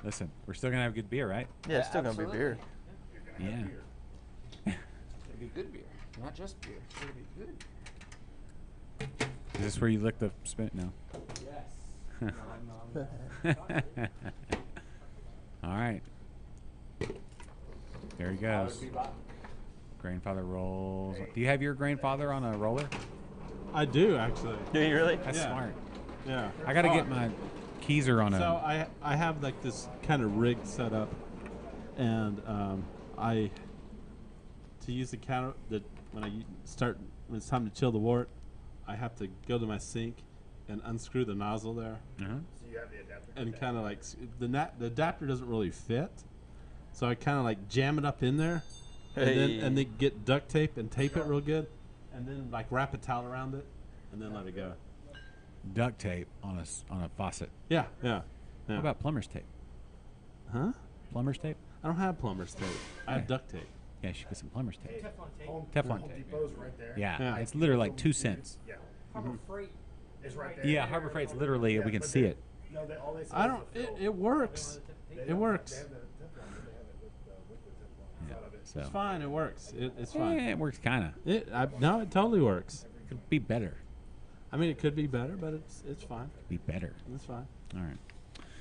Listen, we're still gonna have good beer, right? Yeah, it's still gonna be beer. Yeah. It'll be good beer, not just beer. It'll be good. Is this where you lick the spit? No. Yes. All right. There he goes. Grandfather rolls. Do you have your grandfather on a roller? I do actually. Do you really? That's Yeah. smart. Yeah. I got to get my keezer on a. So I have like this kind of rig set up, and I to use the counter that when when it's time to chill the wort, I have to go to my sink and unscrew the nozzle there, So you have the adapter. and kind of like the adapter doesn't really fit, so I kind of like jam it up in there, and then get duct tape and tape it real good, and then like wrap a towel around it, and then let it go. duct tape on a faucet. Yeah, yeah. What about plumber's tape? Huh? Plumber's tape? I don't have plumber's tape. I have Yeah. duct tape. Yeah, you should get some plumber's tape. Teflon tape. Teflon Home tape. Depot's right there. Yeah, Yeah. it's literally like 2 cents. Yeah. Harbor Freight. It's right there. Yeah, Harbor Freight's literally, we can but see they- it. No, all they say I is don't. the fill. It works. They It don't- works. They have the Teflon, but they have it with the Teflon Yeah, out of it. so. It's fine. It works. It's Yeah, fine. it works kind of. No, it totally works. Could be better. I mean, it could be better, but it's fine. Be better. It's fine. All right.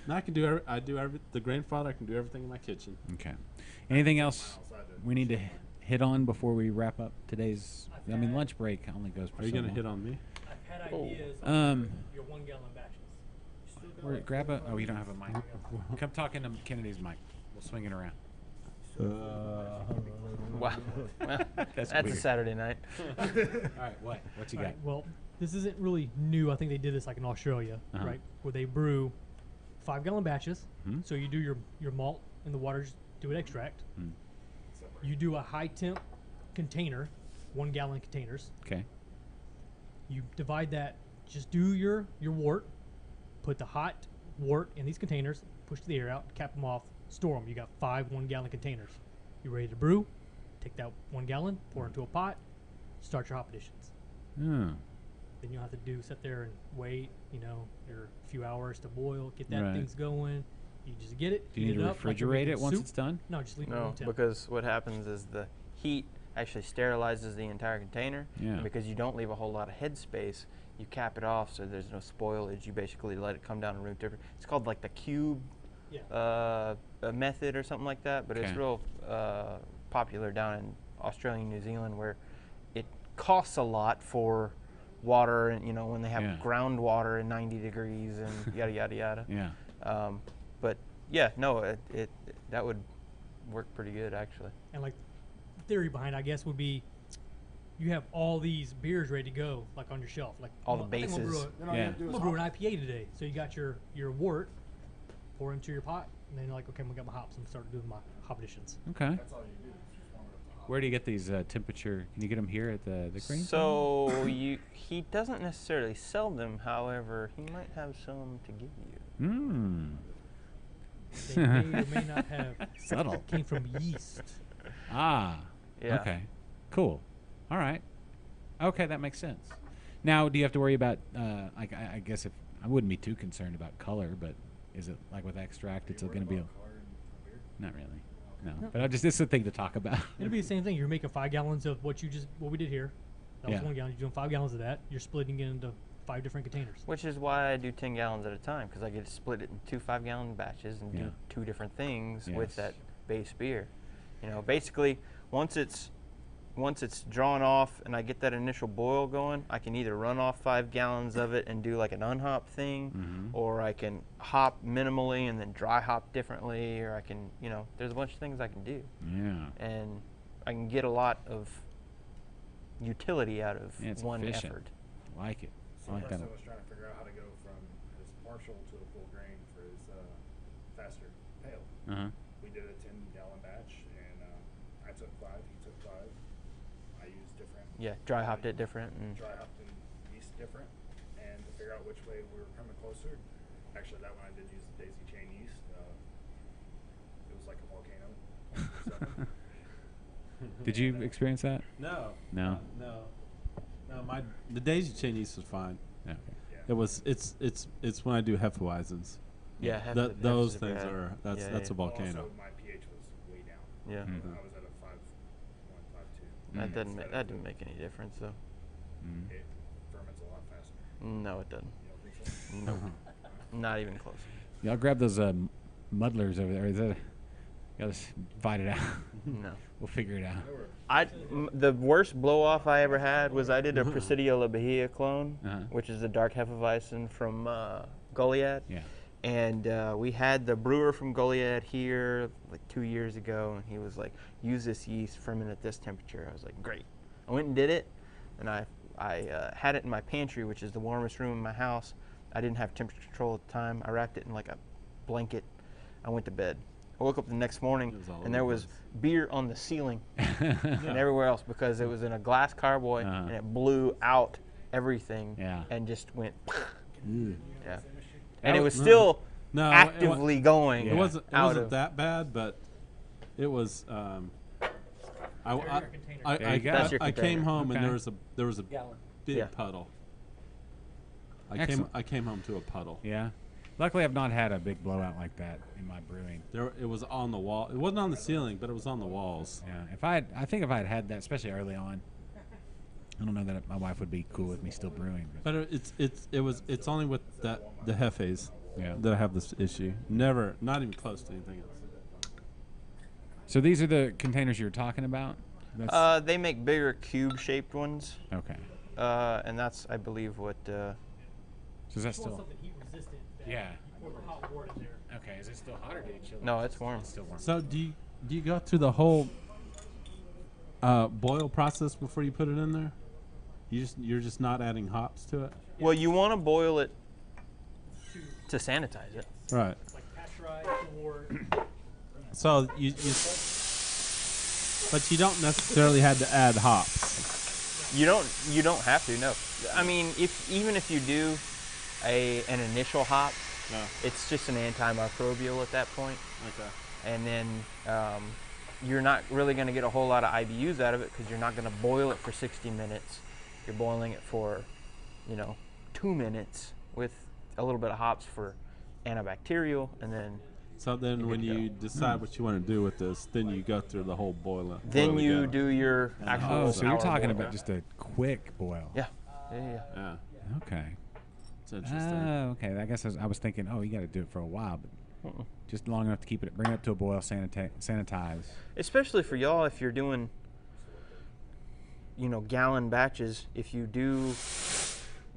Now I can do the grandfather. I can do everything in my kitchen. Okay. Anything else we need to hit on before we wrap up today's? I mean, lunch break only goes for Are you so gonna long. hit on me? I've had ideas Um, on your 1 gallon batches. Grab a. Oh, you don't have a mic. Come talk into Kennedy's mic. We'll swing it around. Wow. Well, That's that's a weird. Saturday night. All right. What? What you got? Alright, well, this isn't really new. I think they did this like in Australia, Uh-huh. right? Where they brew 5 gallon batches. Mhm. So you do your malt in the water, just do it extract. Mm. You do a high temp container, 1 gallon containers. Okay. You divide that, just do your wort, put the hot wort in these containers, push the air out, cap them off, store them. You got 5 1 gallon containers. You ready to brew? Take that 1 gallon, pour into a pot, start your hop additions. Oh. Then you'll have to sit there and wait, your few hours to boil, get that Right. things going. You just get it. Do you heat need to up like you're refrigerate making it once soup. it's done? No, just leave it No, room temp. because what happens is the heat actually sterilizes the entire container. Yeah. And because you don't leave a whole lot of head space, you cap it off so there's no spoilage. You basically let it come down to room temperature. It's called like the cube Yeah. method or something like that, but it's Okay. real popular down in Australia and New Zealand where it costs a lot for water and when they have Yeah. groundwater in 90 degrees and yada yada yada. Yeah. But yeah, no, it that would work pretty good actually. And like the theory behind it, I guess, would be you have all these beers ready to go, like on your shelf. Like All the I think I'm gonna bases. brew Then all you Yeah. have to do I'm is gonna brew an hop. IPA today. So you got your wort, pour into your pot, and then you're like, okay, I'm gonna get my hops and start doing my hop additions. Okay. That's all you do. is just warm it up to hop. Where do you get these temperature? Can you get them here at the grain? So he doesn't necessarily sell them. However, he might have some to give you. Hmm. They may or may not have Subtle. came from yeast. Ah. Yeah. Okay. Cool. All right. Okay, that makes sense. Now, do you have to worry about? Like, I guess if I wouldn't be too concerned about color, but is it like with extract? It's going to be not really. No, No. but this is a thing to talk about. It'll be the same thing. You're making 5 gallons of what we did here. That was Yeah. 1 gallon. You're doing 5 gallons of that. You're splitting it into 5 different containers. Which is why I do 10 gallons at a time because I get to split it in 2 5-gallon batches and Yeah. do 2 different things Yes. with that base beer. Basically, once it's drawn off and I get that initial boil going, I can either run off 5 gallons of it and do like an unhop thing, Mhm. or I can hop minimally and then dry hop differently, or I can, there's a bunch of things I can do, Yeah. and I can get a lot of utility out of Yeah, it's one efficient. effort. Like it. So I like that. Preston was trying to figure out how to go from his partial to a full grain for his faster pale. Uh-huh. We did a 10-gallon batch, and I took 5. He took 5. I used different. Yeah, dry hopped it different. And Dry hopped and yeast different, and to figure out which way we were coming closer. Actually, that one I did use the daisy chain yeast. It was like a volcano. So, Did you experience that? No. No? No. No. The daisy chain yeast was fine. Okay. It was. It's when I do Hefeweizens. Yeah, Those Hefes things bad. are. That's Yeah, that's yeah. a volcano. Also, my pH was way down. Yeah, Mhm. I was at a 5.1, 5.2. that Mm. that didn't make any difference though. Mm. It ferments a lot faster. No, it doesn't. You don't think so? Nope. Not even close. Y'all grab those muddlers over there. Is that? Y'all just fight it out. No. We'll figure it out. The worst blow off I ever had was I did a Presidio La Bahia clone, Uh-huh. which is a dark Hefeweizen from Goliad. Yeah. And we had the brewer from Goliad here like 2 years ago, and he was like, use this yeast, ferment at this temperature. I was like, great. I went and did it, and I had it in my pantry, which is the warmest room in my house. I didn't have temperature control at the time. I wrapped it in like a blanket. I went to bed. I woke up the next morning, It was all and there over was the place. beer on the ceiling and everywhere else because it was in a glass carboy, Uh-huh. and it blew out everything Yeah. and just went, Mm. yeah. And it was No. still No, actively going. Yeah. It wasn't. It out wasn't of, that bad, but it was. I, They're in your container. There you go. That's your I came container. home Okay. and there was a big Yeah. puddle. Excellent. I came home to a puddle. Yeah. Luckily, I've not had a big blowout like that in my brewing. It was on the wall. It wasn't on the ceiling, but it was on the walls. Yeah. I think if I had had that, especially early on, I don't know that my wife would be cool with me still brewing. But But it's only with the Hefes yeah. that I have this issue. Never, not even close to anything else. So these are the containers you were talking about. That's, they make bigger cube-shaped ones, okay. and that's, I believe, what. So is that Just want still? something heat resistant. That Yeah. You pour the hot water in there. Okay. Is it still hot or did it chill? No, it's warm. It's still warm. So do you go through the whole boil process before you put it in there? You're just not adding hops to it, Well, you want to boil it to sanitize it. right? Like pasteurized or So but you don't necessarily have to add hops. You don't have to. No, I mean, even if you do an initial hop, No. it's just an antimicrobial at that point, Okay. and then you're not really going to get a whole lot of IBUs out of it because you're not going to boil it for 60 minutes. You're boiling it for, 2 minutes with a little bit of hops for antibacterial, and then So then when good to you decide what you want to do with this, then you go through the whole boil. then you again. do your actual. Oh, so you're sour talking boil. about just a quick boil. Yeah. Yeah. Yeah, Okay. it's interesting. Oh, okay. I guess I was thinking, oh, you got to do it for a while, but just long enough to keep it, bring it up to a boil, sanitize. Especially for y'all if you're doing gallon batches. If you do,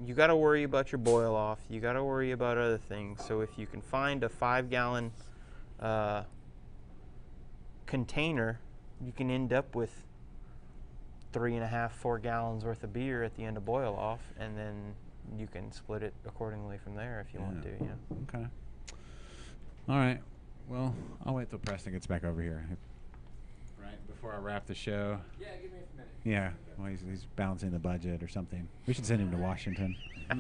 you got to worry about your boil off, you got to worry about other things. So if you can find a 5-gallon container, you can end up with 3.5, 4 gallons worth of beer at the end of boil off, and then you can split it accordingly from there if you want to. Okay. All right. Well, I'll wait till Preston gets back over here. Right before I wrap the show. Yeah, give me a minute. Yeah. Well, he's balancing the budget or something. We should send him to Washington. I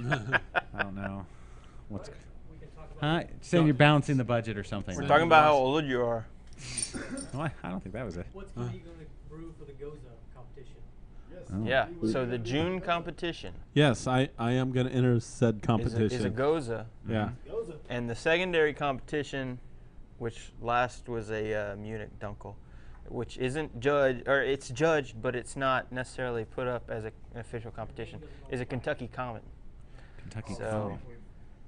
don't know. What's? we can talk about Huh? Saying you're balancing the budget or something. We're right? talking about how old you are. Well, I don't think that was it. what's are you going to brew for the Goza competition. Oh. Yeah. So the June competition Yes, I am going to enter said is competition. a Goza. Yeah. And the secondary competition, which last was a Munich Dunkel, which isn't judged, or it's judged, but it's not necessarily put up as an official competition, is a Kentucky Common. Kentucky So- Common. We've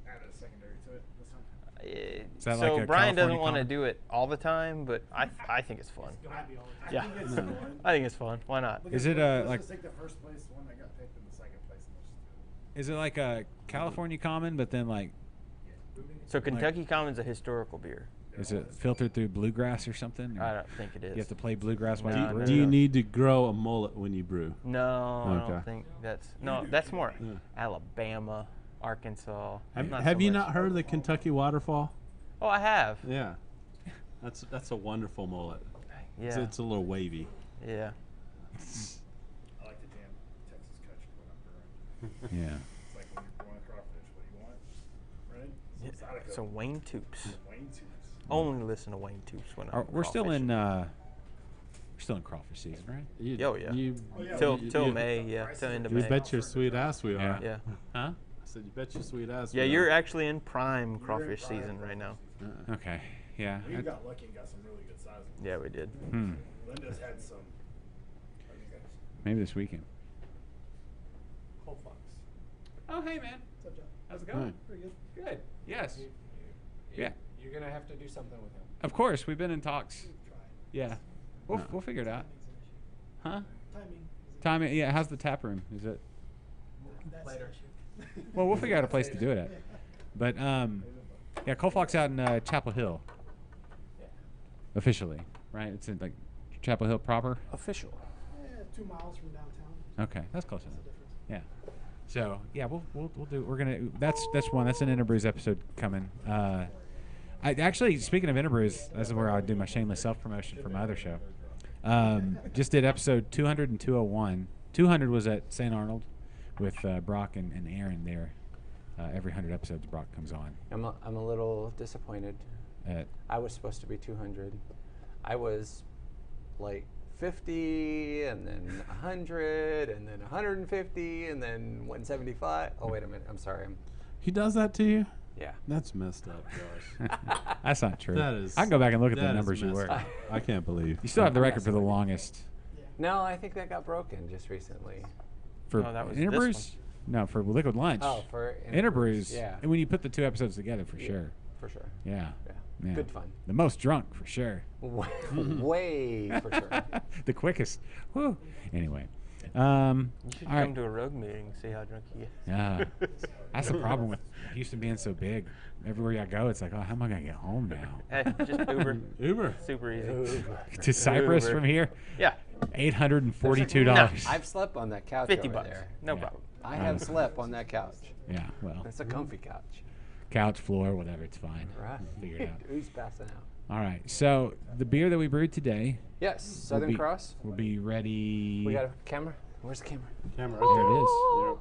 added a secondary to it this time. Is that So like a Brian doesn't California want to Common? do it all the time, but I think it's fun. It's going to be all the time. Yeah, I think it's fun. Why not? Is it like? Let's take the first place one that got picked in the second place. And let's Is it like a California Common, but then like, So Kentucky Common's a historical beer. is it filtered through bluegrass or something? Or I don't think it is. you have to play bluegrass while No, you no, brew? Do you no. need to grow a mullet when you brew? No, I Okay. don't think that's more Alabama, Arkansas. Have, not have so you much- not heard of the Kentucky waterfall? Oh, I have. Yeah. That's a wonderful mullet. Yeah. It's a little wavy. Yeah. I like to jam Texas Kutch when I'm brewing. Yeah. It's like when you're brewing a crawfish. What do you want? Red? So Wayne Toops. Wayne Toops. Only listen to Wayne Toops when I'm We're still crawfishing. We're still in crawfish season, right? Oh, yeah. You, Till you- May, yeah, till end of You May. bet your sweet ass we are. Yeah. Yeah, Huh? I said, you bet your sweet ass. yeah, we you're are. actually in prime crawfish season right now. Okay. Yeah. We got lucky and got some really good sizes. Yeah, we did. Linda's had some. Maybe this weekend. Cold Fox. Oh, hey, man. What's up, John? How's it going? Pretty good. Good. Yes. Yeah. You're gonna have to do something with him. Of course. We've been in talks. Try. Yeah. We'll figure it out. Huh? Timing. Timing. Yeah. How's the tap room? Is it? That's Later. Well, we'll figure out a place to do it at. But yeah, Cold Fox out in Chapel Hill. Officially, right? It's in like Chapel Hill proper. Official. 2 miles from downtown. Okay, that's close enough. Difference. Yeah. So yeah, we'll do. We're gonna. That's one. That's an Interbrews episode coming. I actually, speaking of Interbrews, this is where I do my shameless self promotion for my other show. Just did episode 200 and 201. 200 was at St. Arnold with Brock and Aaron there. Every 100 episodes, Brock comes on. I'm a little disappointed. At, I was supposed to be 200. I was like 50, and then 100, and then 150, and then 175. Oh, wait a minute. I'm sorry. He does that to you? Yeah. That's messed up, Josh. that's not true. That is. I can go back and look at the that is numbers you messed work. up. I can't believe. You still have the record for the longest No, I think that got broken just recently. for No, that was this Interbrews. No, for Liquid Lunch. Oh, for Interbrews. Yeah. And when you put the two episodes together, for sure. For sure. Yeah. Yeah. Good fun. The most drunk, for sure. Way for sure. The quickest. Whew. Anyway. You should all come right. to a rogue meeting and see how drunk he gets. Yeah. That's the problem with Houston being so big. Everywhere I go, it's like, oh, how am I going to get home now? Hey, just Uber. Uber. Super easy. To Cyprus Uber. from here? Yeah, $842. I've slept on that couch 50 over bucks. there. No Yeah. problem. I have slept on that couch. Yeah, well, It's a comfy couch. couch, floor, whatever, it's fine. Right. Figure it out. Who's passing out? All right. So the beer that we brewed today Yes, Southern be- Cross. will be ready. We got a camera. Where's the camera? Camera There right it is. there.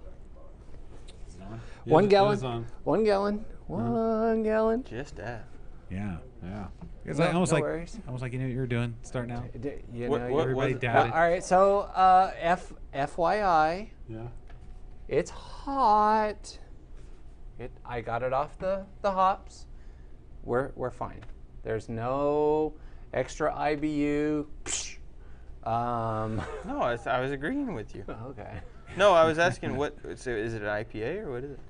Is it on? Yeah, One it is gallon. on. 1 gallon. 1 gallon. Just that. Yeah. Yeah. It's No- like, almost no like worries. almost like you knew what you were doing. Starting out. You What- know, what you're- Everybody was it? doubted. all right. So, FYI, Yeah. it's hot. I got it off the hops. We're fine. There's no extra IBU. No, I was agreeing with you. Okay. No, I was asking what. So is it an IPA or what is it?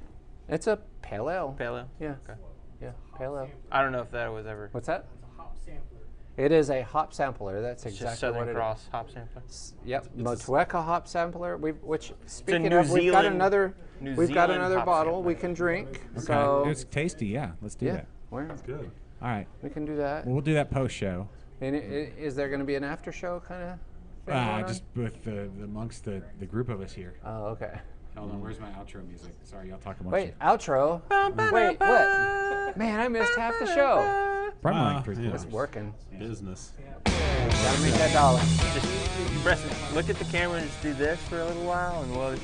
It's a pale ale. Pale ale. Yeah. Okay. Yeah. Pale ale. I don't know if that was ever. What's that? It's a hop sampler. It is a hop sampler. That's It's exactly just Southern what it Cross hop sampler. is. Yep. Motueka hop sampler. Which speaking New of, we've got Zealand- another. New We've got Zealand another hop bottle sampler. we can drink. Okay. So It's tasty. Yeah. Let's do yeah, that. Good. All right. we can do that. Well, we'll do that post show. And is there going to be an after show kind of thing going on? Just with amongst the group of us here. Oh, okay. Hold on. Where's my outro music? Sorry, y'all talk amongst Wait, outro. Wait, what? Man, I missed half the show. Probably Ah, like 3 yeah. quarters. It's working. Business. Gotta make that dollar. Just press it. Look at the camera and just do this for a little while, and we'll.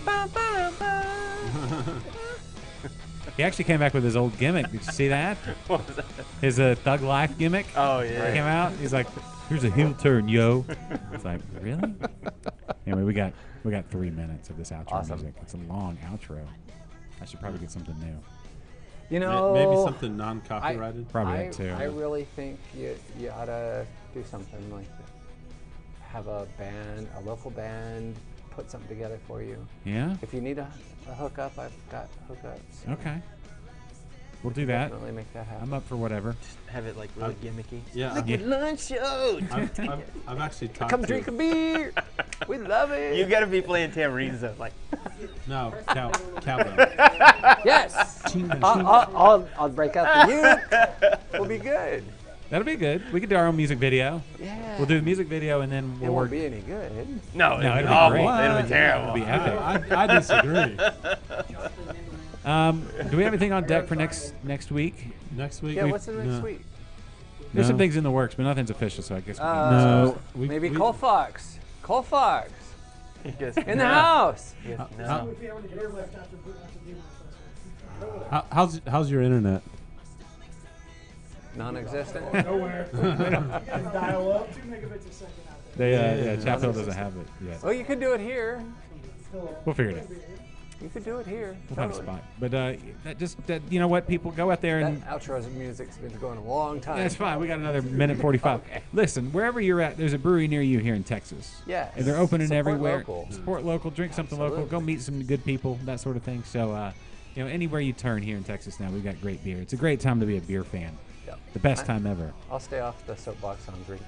He actually came back with his old gimmick. Did you see that? What was that? His Thug Life gimmick. Oh He yeah. came out. He's like, "Here's a heel turn, yo." It's like, really? Anyway, we got 3 minutes of this outro Awesome. music. It's a long outro. I should probably get something new. You May- know, Maybe something non-copyrighted. Probably I, that too. I really think you ought to do something like that. Have a band, a local band, put something together for you. Yeah. If you need a hookup, I've got hookups. Okay. We'll do that. Definitely make that happen. I'm up for whatever. Have it like really gimmicky. Yeah. Liquid Lunch Show. I've actually talked Come to. drink a beer. We love it. You gotta be playing tambourines though, like. No, cowbell. Yes. I'll break out the uke. We'll be good. That'll be good. We could do our own music video. Yeah. We'll do the music video and then It we'll won't work. be any good. No, No, it'll it'll be be awful. great. It'll be terrible. It'll be epic. I disagree. Do we have anything on deck for next week? Next week. Yeah, we- what's the next no. week? There's some No. things in the works, but nothing's official, so I guess we can No, Maybe Cole Fox. Cole Fox He goes, in the "No." house. He goes, How- no. If you have any beer left after Demon Festival. How's your internet? Non-existent. Nowhere. Dial up. 2 megabits a second out They, there. Chapel doesn't have it yet. Well, you could do it here. We'll figure it out. You could do it here. We'll find a Totally. spot. But you know what? People go out there That and outro music's been going a long time. that's fine. We got another minute 45. Okay. Listen, wherever you're at, there's a brewery near you here in Texas. Yes. And they're opening Support everywhere. local. Support local. Drink something local. Go Absolutely. meet some good people. That sort of thing. So, anywhere you turn here in Texas now, we've got great beer. It's a great time to be a beer fan. Yep. The best time ever. I'll stay off the soapbox on drink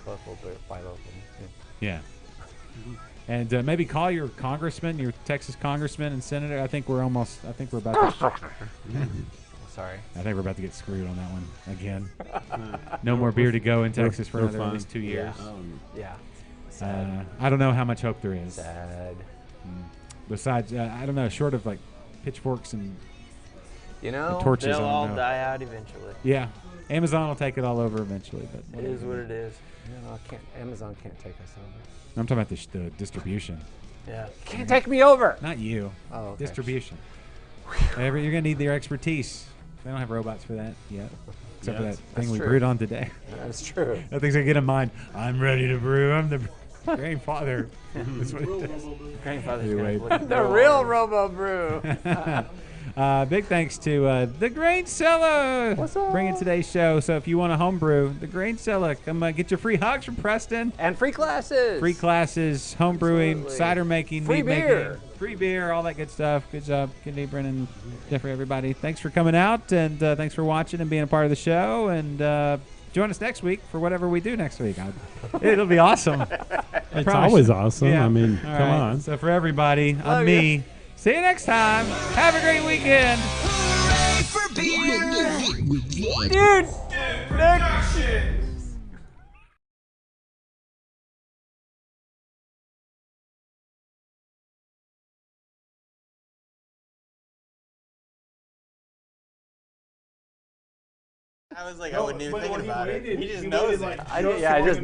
local, but buy local. Yeah. And maybe call your congressman, your Texas congressman and senator. I think we're about to. Sorry. I think we're about to get screwed on that one again. No more beer to go in Texas for we're another at fine. least 2 years. Yeah. Sad. I don't know how much hope there is. Sad. Besides, I don't know, short of like pitchforks and You know, torches. They'll I all don't know. die out eventually. Yeah, Amazon will take it all over eventually. But It is what it is. Amazon can't take us over. I'm talking about the distribution, Yeah. Can't take me over. not you. Oh, okay. Distribution. You're gonna need their expertise. They don't have robots for that yet, except for that Yes. thing That's we true. brewed on today. That's true. That thing's gonna get in mind. I'm ready to brew. I'm the grandfather. That's what it is. Grandfather's Anyway. gonna The real Robo Brew. Big thanks to the Grain Cellar bringing today's show. So if you want a home brew, the Grain Cellar, come get your free hugs from Preston. And free classes. Free classes, home brewing, Absolutely. cider making, Free mead beer. making, free beer, all that good stuff. Good job, Kennedy, Brennan, Jeffrey, everybody. Thanks for coming out, and thanks for watching and being a part of the show. And join us next week for whatever we do next week. It'll be awesome. It's promise always you. awesome. Yeah. I mean, All come right. on. So for everybody, Love on you. me. See you next time. Have a great weekend. Dude. I was like, I wouldn't even think about it. He just he knows waited, it. like, I just